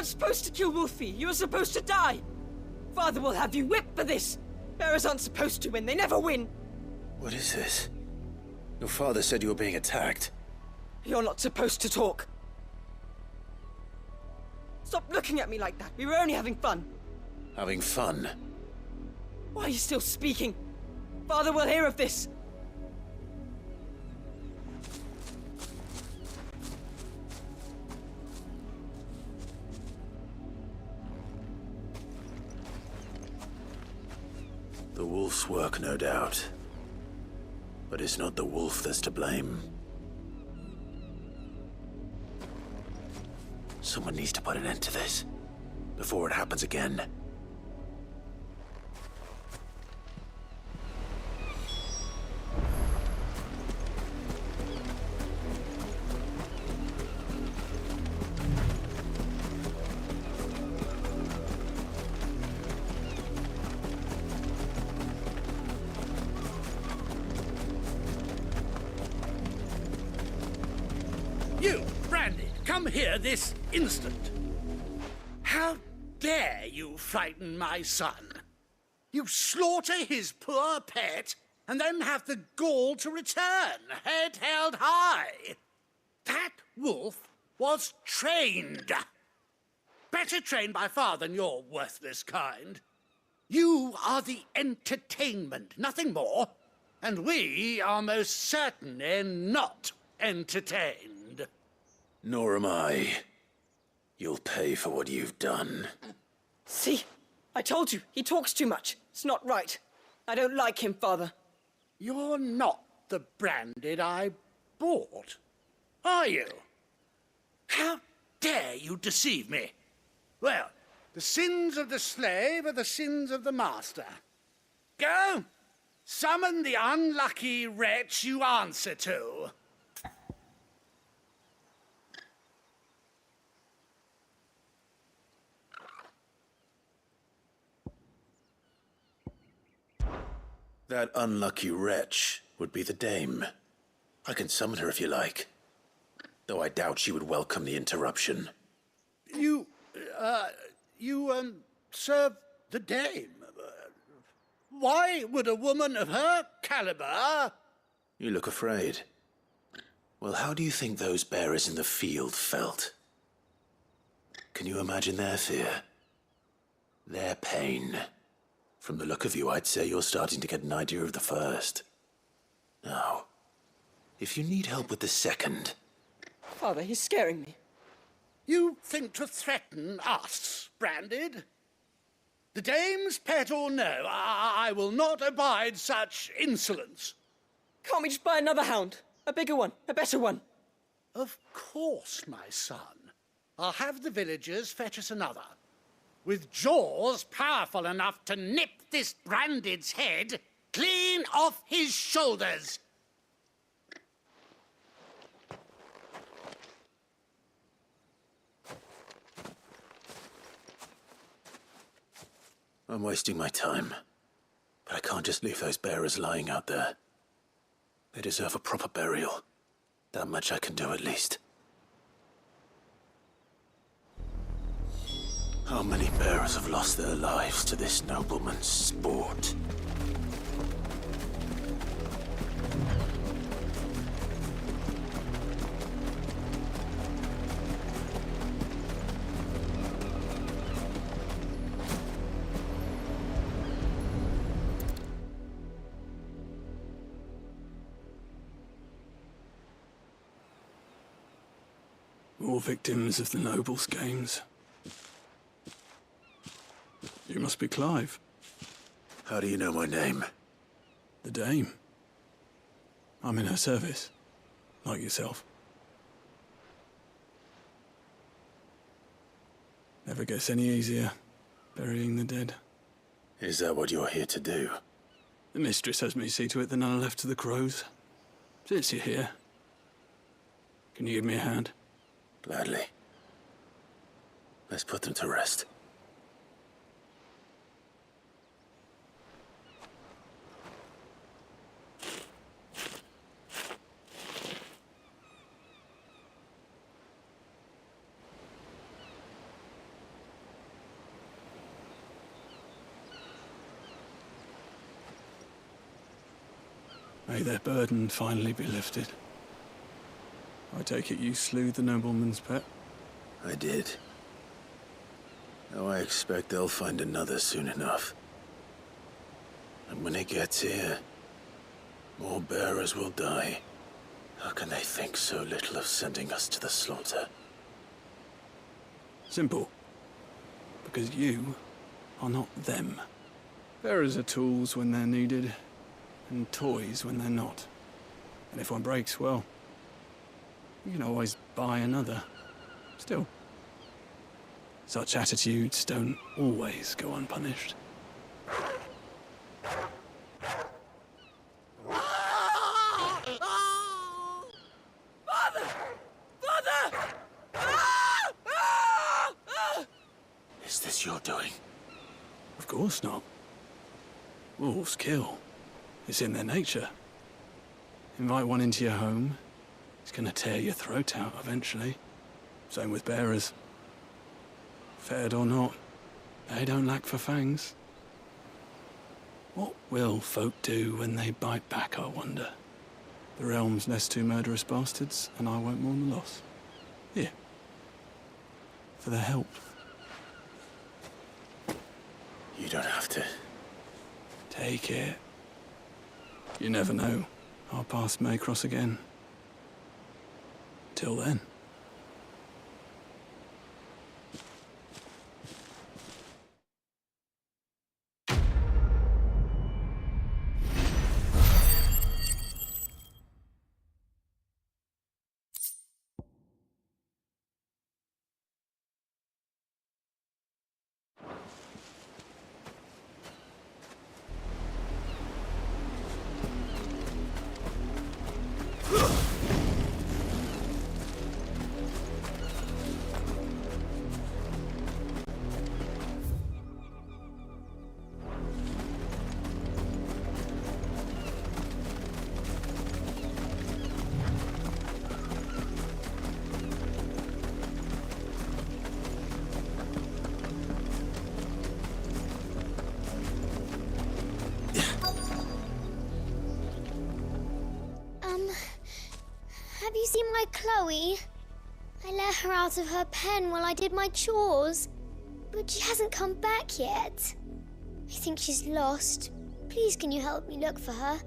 supposed to kill Wolfie. You were supposed to die. Father will have you whipped for this. Bearers aren't supposed to win. They never win. What is this? Your father said you were being attacked. You're not supposed to talk. Stop looking at me like that. We were only having fun. Having fun? Why are you still speaking? Father will hear of this. The wolf's work, no doubt. But it's not the wolf that's to blame. Someone needs to put an end to this, before it happens again. You, Brandy, come here this instant. How dare you frighten my son? You slaughter his poor pet and then have the gall to return, head held high. That wolf was trained. Better trained by far than your worthless kind. You are the entertainment, nothing more. And we are most certainly not entertained. Nor am I. You'll pay for what you've done. See? I told you, he talks too much. It's not right. I don't like him, Father. You're not the Branded I bought, are you? How dare you deceive me? Well, the sins of the slave are the sins of the master. Go, summon the unlucky wretch you answer to. That unlucky wretch would be the dame. I can summon her if you like. Though I doubt she would welcome the interruption. You serve the dame. Why would a woman of her caliber... You look afraid. Well, how do you think those bearers in the field felt? Can you imagine their fear? Their pain? From the look of you, I'd say you're starting to get an idea of the first. Now, if you need help with the second... Father, he's scaring me. You think to threaten us, Branded? The dame's pet or no, I will not abide such insolence. Can't we just buy another hound? A bigger one, a better one. Of course, my son. I'll have the villagers fetch us another. With jaws powerful enough to nip this Branded's head clean off his shoulders. I'm wasting my time. But I can't just leave those bearers lying out there. They deserve a proper burial. That much I can do at least. How many bearers have lost their lives to this nobleman's sport? More victims of the nobles' games. You must be Clive. How do you know my name? The Dame. I'm in her service, like yourself. Never gets any easier, burying the dead. Is that what you're here to do? The mistress has me see to it that none are left to the crows. Since you're here, can you give me a hand? Gladly. Let's put them to rest. May their burden finally be lifted. I take it you slew the nobleman's pet? I did. Now I expect they'll find another soon enough. And when it gets here, more bearers will die. How can they think so little of sending us to the slaughter? Simple. Because you are not them. Bearers are tools when they're needed, and toys when they're not. And if one breaks, well, you can always buy another. Still, such attitudes don't always go unpunished. Is this your doing? Of course not. Wolves kill. It's in their nature. Invite one into your home, it's gonna tear your throat out eventually. Same with bearers. Fed or not, they don't lack for fangs. What will folk do when they bite back, I wonder? The realm's less two murderous bastards, and I won't mourn the loss. Here. For their help. You don't have to. Take it. You never know. Our paths may cross again. Till then. Have you seen my Chloe? I let her out of her pen while I did my chores, but she hasn't come back yet. I think she's lost. Please, can you help me look for her?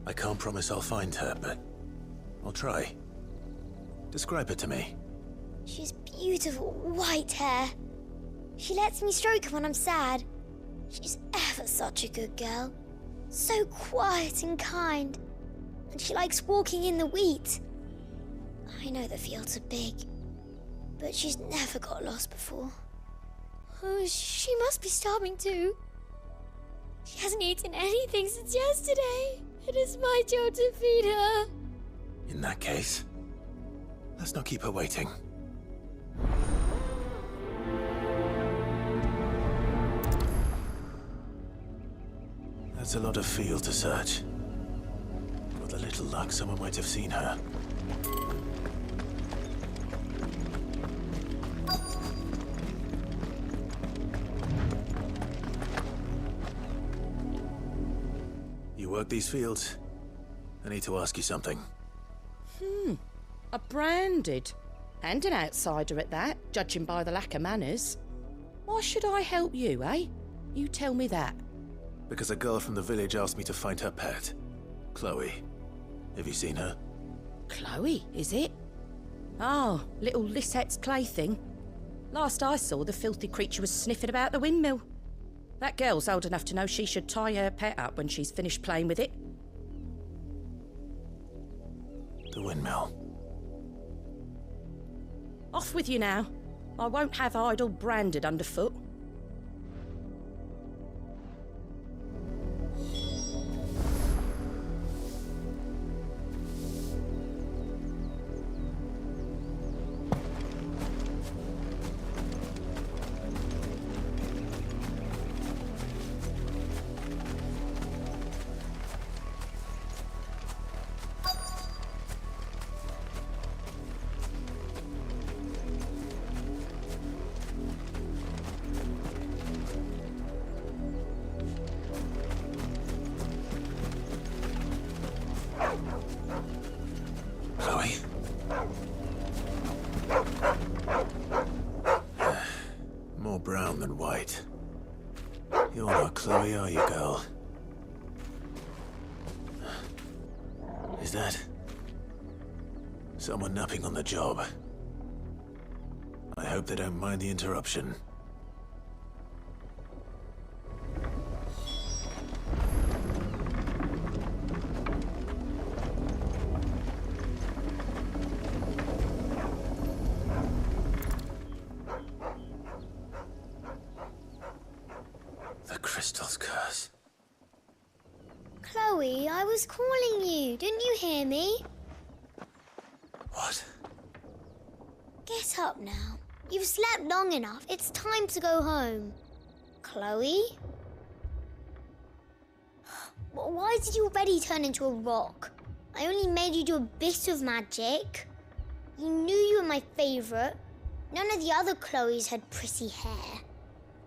I can't promise I'll find her, but I'll try. Describe her to me. She's beautiful white hair. She lets me stroke her when I'm sad. She's ever such a good girl. So quiet and kind. And she likes walking in the wheat. I know the fields are big, but she's never got lost before. Oh, she must be starving too. She hasn't eaten anything since yesterday. It is my job to feed her. In that case, let's not keep her waiting. That's a lot of field to search. With a little luck, someone might have seen her. You work these fields? I need to ask you something. A branded. And an outsider at that, judging by the lack of manners. Why should I help you, eh? You tell me that. Because a girl from the village asked me to find her pet, Chloe. Have you seen her? Chloe, is it? Oh, little Lisette's plaything. Last I saw, the filthy creature was sniffing about the windmill. That girl's old enough to know she should tie her pet up when she's finished playing with it. The windmill. Off with you now. I won't have idle branded underfoot. Chloe are you, girl? Is that someone napping on the job? I hope they don't mind the interruption. The crystal's curse. Chloe, I was calling you. Didn't you hear me? What? Get up now. You've slept long enough. It's time to go home. Chloe? Why did you already turn into a rock? I only made you do a bit of magic. You knew you were my favourite. None of the other Chloes had pretty hair.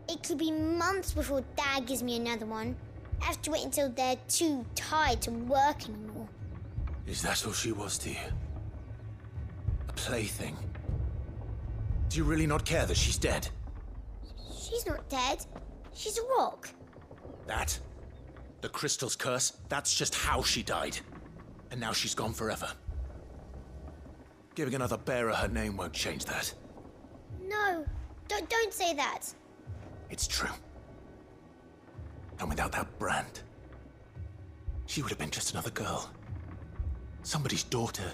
It could be months before Dad gives me another one. I have to wait until they're too tired to work anymore. Is that all she was to you? A plaything? Do you really not care that she's dead? She's not dead. She's a rock. That? The crystal's curse? That's just how she died. And now she's gone forever. Giving another bearer her name won't change that. No, don't say that. It's true. And without that brand, she would have been just another girl. Somebody's daughter.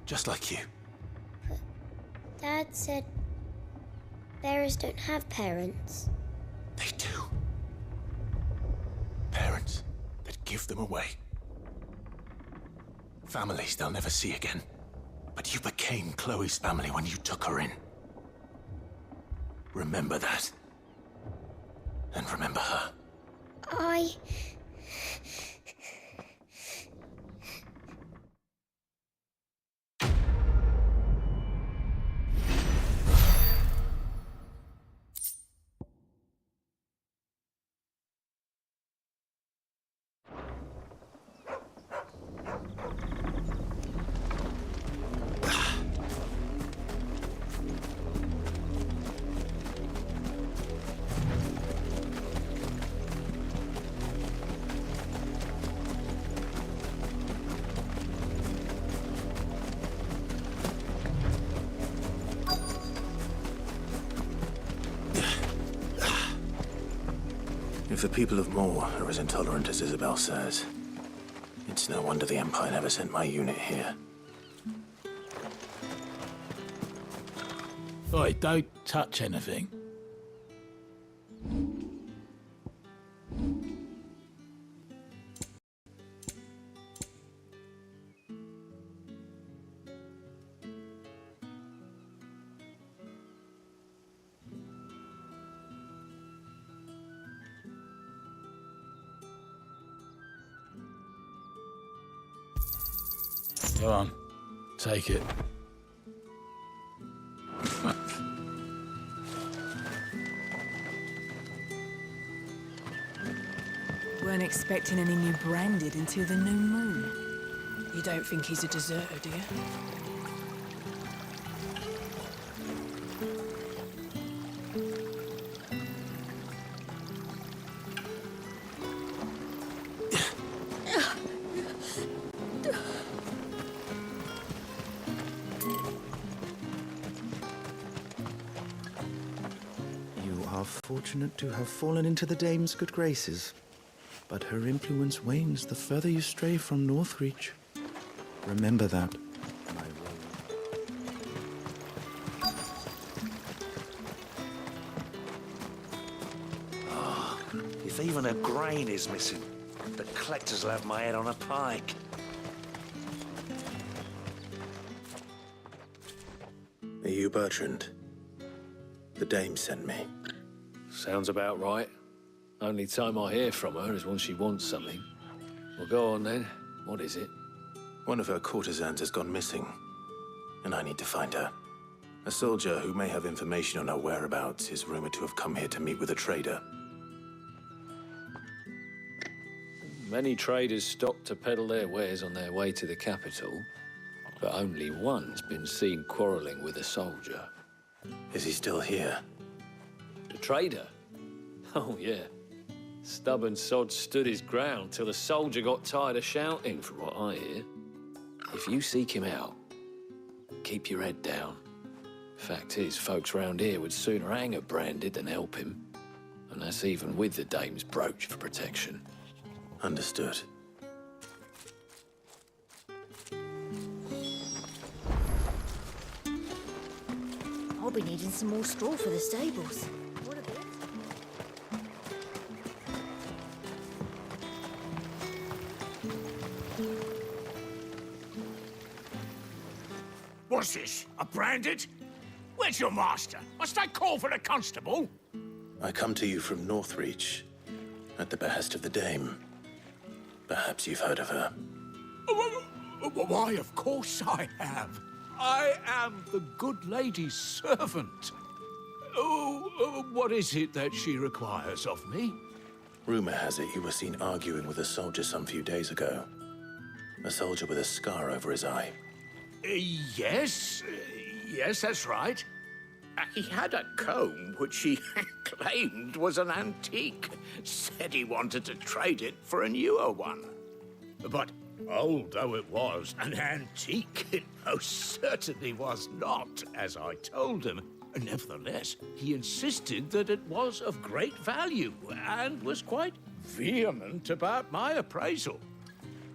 Just like you. But Dad said bearers don't have parents. They do. Parents that give them away. Families they'll never see again. But you became Chloe's family when you took her in. Remember that. And remember her. If the people of Moor are as intolerant as Isabel says, it's no wonder the Empire never sent my unit here. Oi, don't touch anything. Go on, take it. Weren't expecting any new branded until the new moon. You don't think he's a deserter, do you? You are fortunate to have fallen into the dame's good graces. But her influence wanes the further you stray from Northreach. Remember that, my If even a grain is missing, the collectors will have my head on a pike. Are you Bertrand? The dame sent me. Sounds about right. Only time I hear from her is when she wants something. Well, go on then. What is it? One of her courtesans has gone missing, and I need to find her. A soldier who may have information on her whereabouts is rumored to have come here to meet with a trader. Many traders stop to peddle their wares on their way to the capital, but only one's been seen quarrelling with a soldier. Is he still here? The trader? Oh, yeah. Stubborn sod stood his ground till the soldier got tired of shouting, from what I hear. If you seek him out, keep your head down. Fact is, folks round here would sooner hang a branded than help him. And that's even with the dame's brooch for protection. Understood. I'll be needing some more straw for the stables. What a bit. What's this? A branded? Where's your master? Must I call for the constable? I come to you from Northreach, at the behest of the Dame. Perhaps you've heard of her. Why, of course I have. I am the good lady's servant. What is it that she requires of me? Rumor has it you were seen arguing with a soldier some few days ago. A soldier with a scar over his eye. Yes, that's right. He had a comb which he claimed was an antique. Said he wanted to trade it for a newer one. But old though it was, an antique it most certainly was not, as I told him. Nevertheless, he insisted that it was of great value and was quite vehement about my appraisal.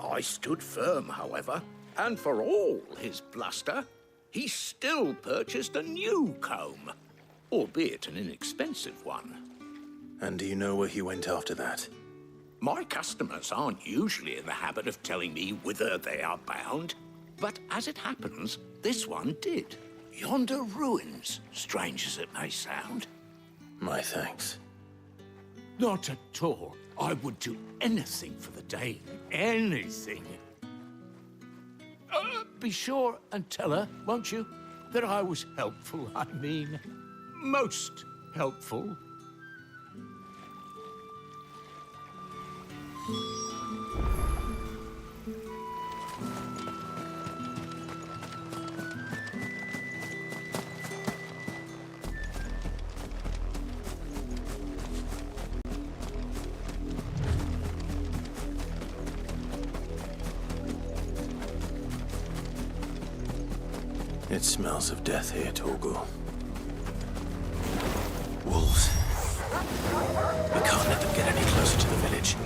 I stood firm, however, and for all his bluster, he still purchased a new comb, albeit an inexpensive one. And do you know where he went after that? My customers aren't usually in the habit of telling me whither they are bound, but as it happens, this one did. Yonder ruins, strange as it may sound. My thanks. Not at all. I would do anything for the Dame. Anything. Be sure and tell her, won't you, that I was helpful. I mean, most helpful. It smells of death here, Torgal. Wolves. We can't let them get any closer to the village.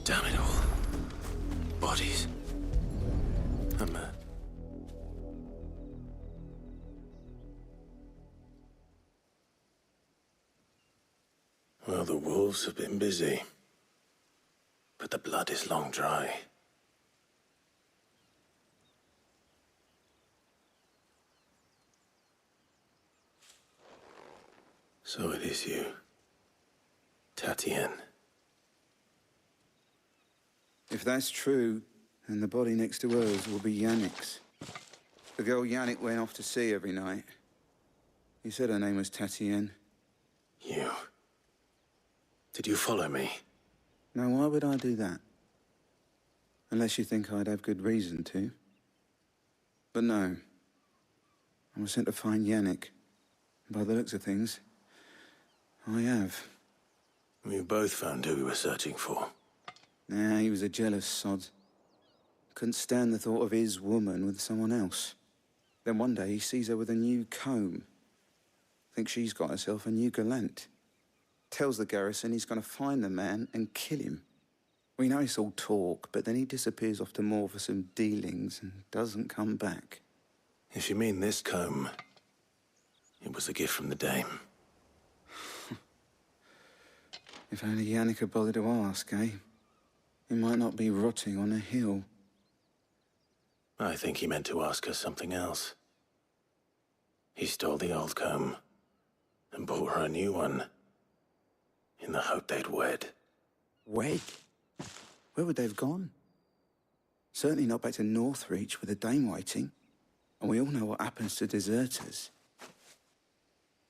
Damn it all. Bodies. Well, the wolves have been busy. But the blood is long dry. So it is you, Tatienne. If that's true, then the body next to hers will be Yannick's. The girl Yannick went off to sea every night. He said her name was Tatienne. You? Did you follow me? Now, why would I do that? Unless you think I'd have good reason to. But no. I was sent to find Yannick. By the looks of things, I have. We both found who we were searching for. Nah, he was a jealous sod. Couldn't stand the thought of his woman with someone else. Then one day he sees her with a new comb. Thinks she's got herself a new gallant. Tells the garrison he's going to find the man and kill him. We know it's all talk, but then he disappears off to Moor for some dealings and doesn't come back. If you mean this comb, it was a gift from the Dame. If only Yannick had bothered to ask, eh? He might not be rotting on a hill. I think he meant to ask us something else. He stole the old comb and bought her a new one in the hope they'd wed. Wed? Where would they have gone? Certainly not back to Northreach with a dame waiting. And we all know what happens to deserters.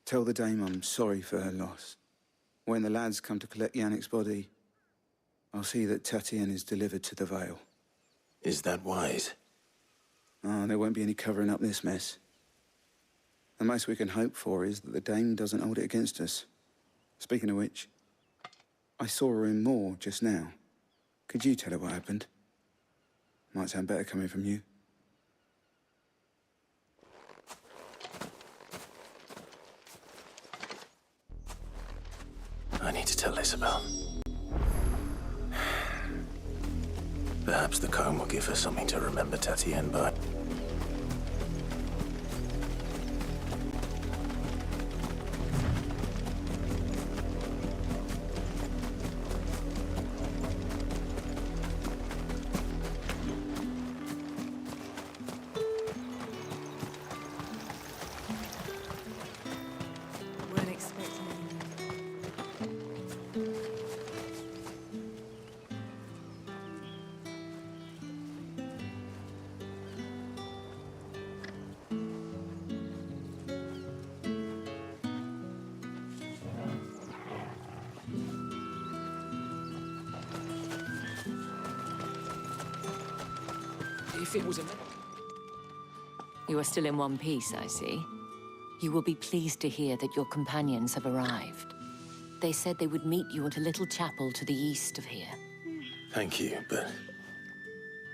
Tell the dame I'm sorry for her loss. When the lads come to collect Yannick's body, I'll see that Tatienne is delivered to the Vale. Is that wise? Oh, there won't be any covering up this mess. The most we can hope for is that the dame doesn't hold it against us. Speaking of which, I saw her in Moor just now. Could you tell her what happened? Might sound better coming from you. I need to tell Isabel. Perhaps the comb will give her something to remember Tatienne by. Weren't expecting anything. If it was a... You are still in one piece, I see. You will be pleased to hear that your companions have arrived. They said they would meet you at a little chapel to the east of here. Thank you, but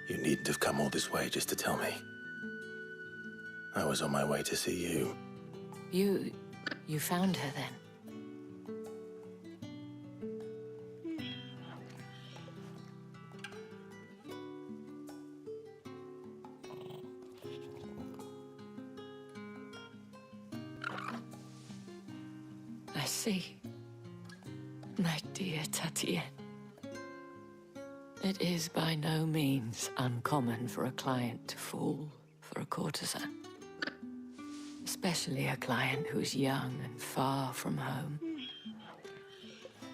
you needn't have come all this way just to tell me. I was on my way to see you. You found her then? I see. My dear Tatienne. It is by no means uncommon for a client to fall for a courtesan. Especially a client who's young and far from home.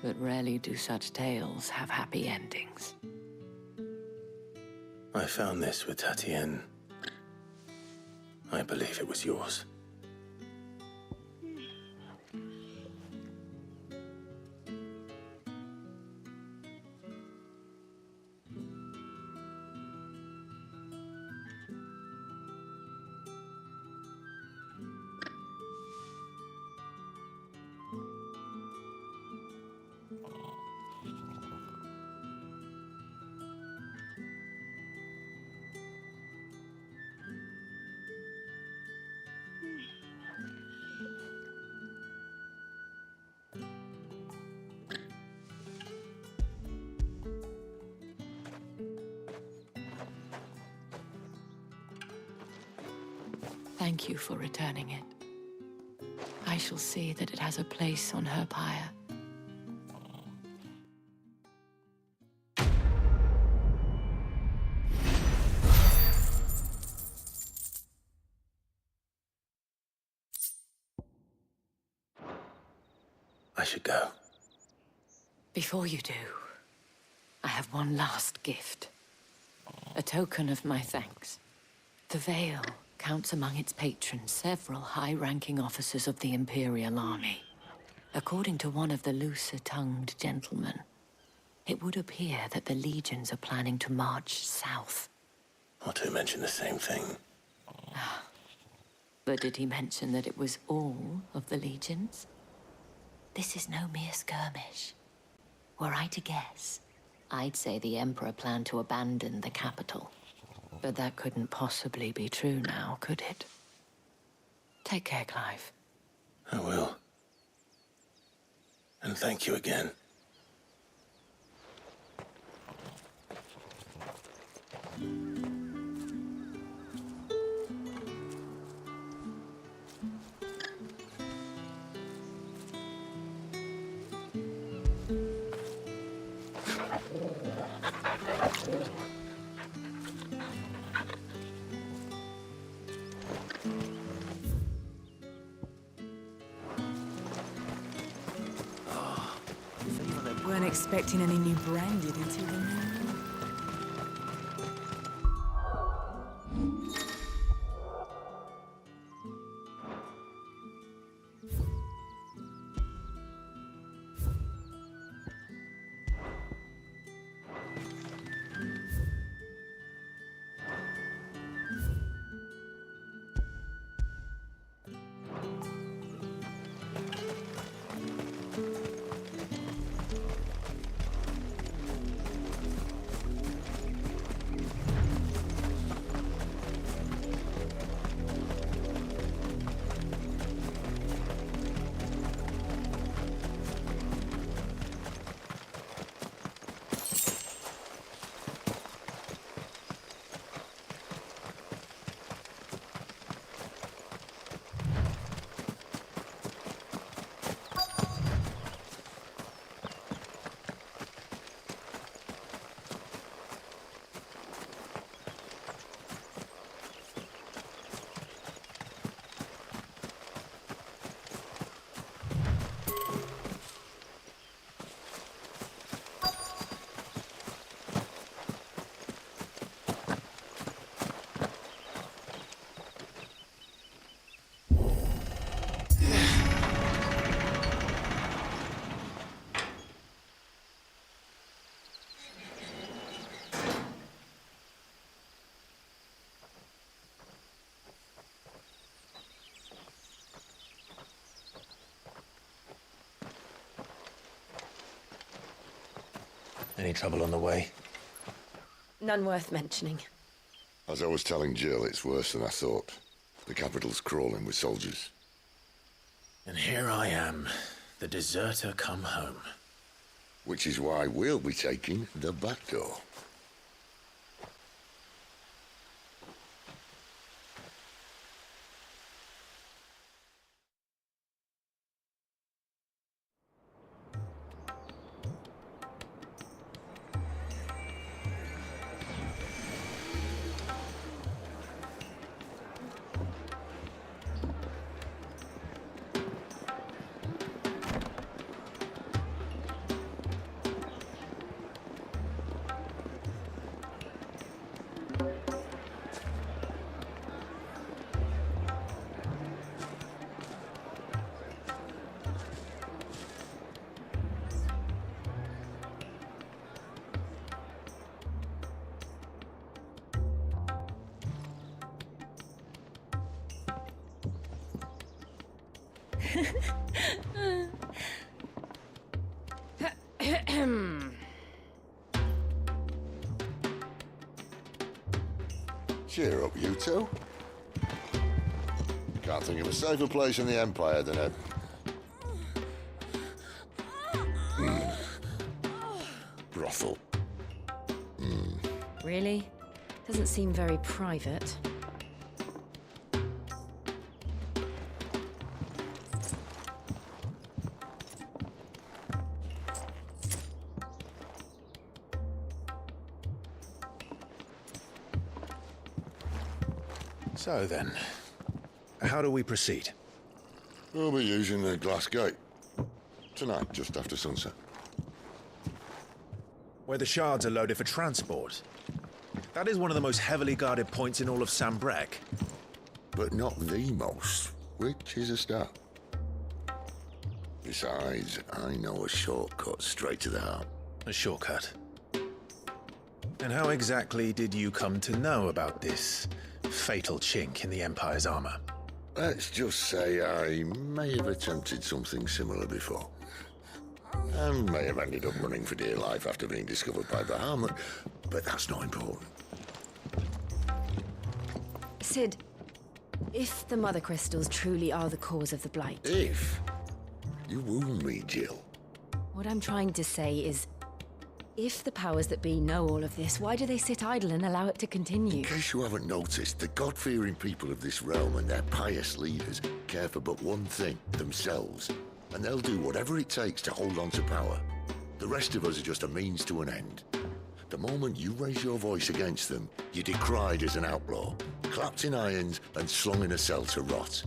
But rarely do such tales have happy endings. I found this with Tatienne. I believe it was yours. Thank you for returning it. I shall see that it has a place on her pyre. I should go. Before you do, I have one last gift. A token of my thanks. The Vale counts among its patrons several high-ranking officers of the Imperial Army. According to one of the looser-tongued gentlemen, it would appear that the legions are planning to march south. Or to mention the same thing. But did he mention that it was all of the legions? This is no mere skirmish. Were I to guess, I'd say the Emperor planned to abandon the capital. But that couldn't possibly be true now, could it? Take care, Clive. I will. And thank you again. Weren't expecting any new branded until the new moon. Any trouble on the way? None worth mentioning. As I was telling Jill, it's worse than I thought. The capital's crawling with soldiers. And here I am, the deserter come home. Which is why we'll be taking the back door. Cheer up, you two. Can't think of a safer place in the Empire than a... brothel. Really? Doesn't seem very private. So then, how do we proceed? We'll be using the glass gate. Tonight, just after sunset. Where the shards are loaded for transport. That is one of the most heavily guarded points in all of Sambrek. But not the most, which is a start. Besides, I know a shortcut straight to the heart. A shortcut? And how exactly did you come to know about this fatal chink in the Empire's armor? Let's just say I may have attempted something similar before. And may have ended up running for dear life after being discovered by Bahamut, but that's not important. Sid, if the Mother Crystals truly are the cause of the Blight... If? You wound me, Jill. What I'm trying to say is, if the powers that be know all of this, why do they sit idle and allow it to continue? In case you haven't noticed, the God-fearing people of this realm and their pious leaders care for but one thing, themselves. And they'll do whatever it takes to hold on to power. The rest of us are just a means to an end. The moment you raise your voice against them, you're decried as an outlaw, clapped in irons and slung in a cell to rot.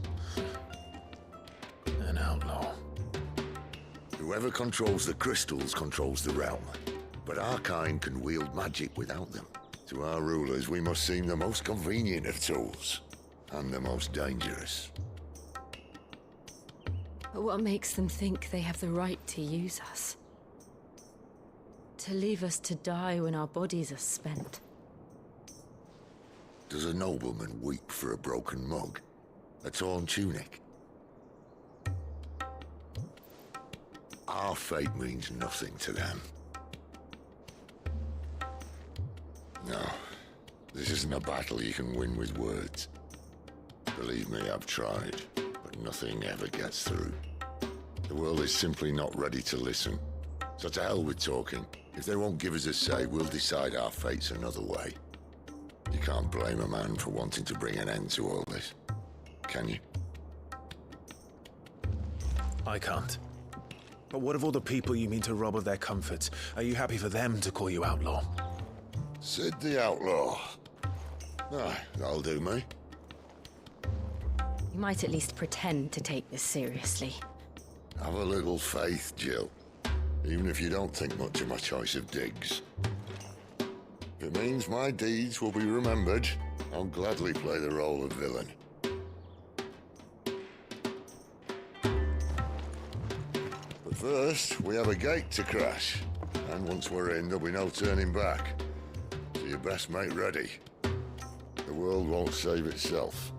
An outlaw. Whoever controls the crystals controls the realm. But our kind can wield magic without them. To our rulers, we must seem the most convenient of tools, and the most dangerous. But what makes them think they have the right to use us? To leave us to die when our bodies are spent? Does a nobleman weep for a broken mug? A torn tunic? Our fate means nothing to them. No, this isn't a battle you can win with words. Believe me, I've tried, but nothing ever gets through. The world is simply not ready to listen. So to hell with talking. If they won't give us a say, we'll decide our fates another way. You can't blame a man for wanting to bring an end to all this, can you? I can't. But what of all the people you mean to rob of their comforts? Are you happy for them to call you outlaw? Sid the Outlaw. Ah, that'll do me. You might at least pretend to take this seriously. Have a little faith, Jill. Even if you don't think much of my choice of digs. If it means my deeds will be remembered, I'll gladly play the role of villain. But first, we have a gate to crash. And once we're in, there'll be no turning back. So you best make ready. The world won't save itself.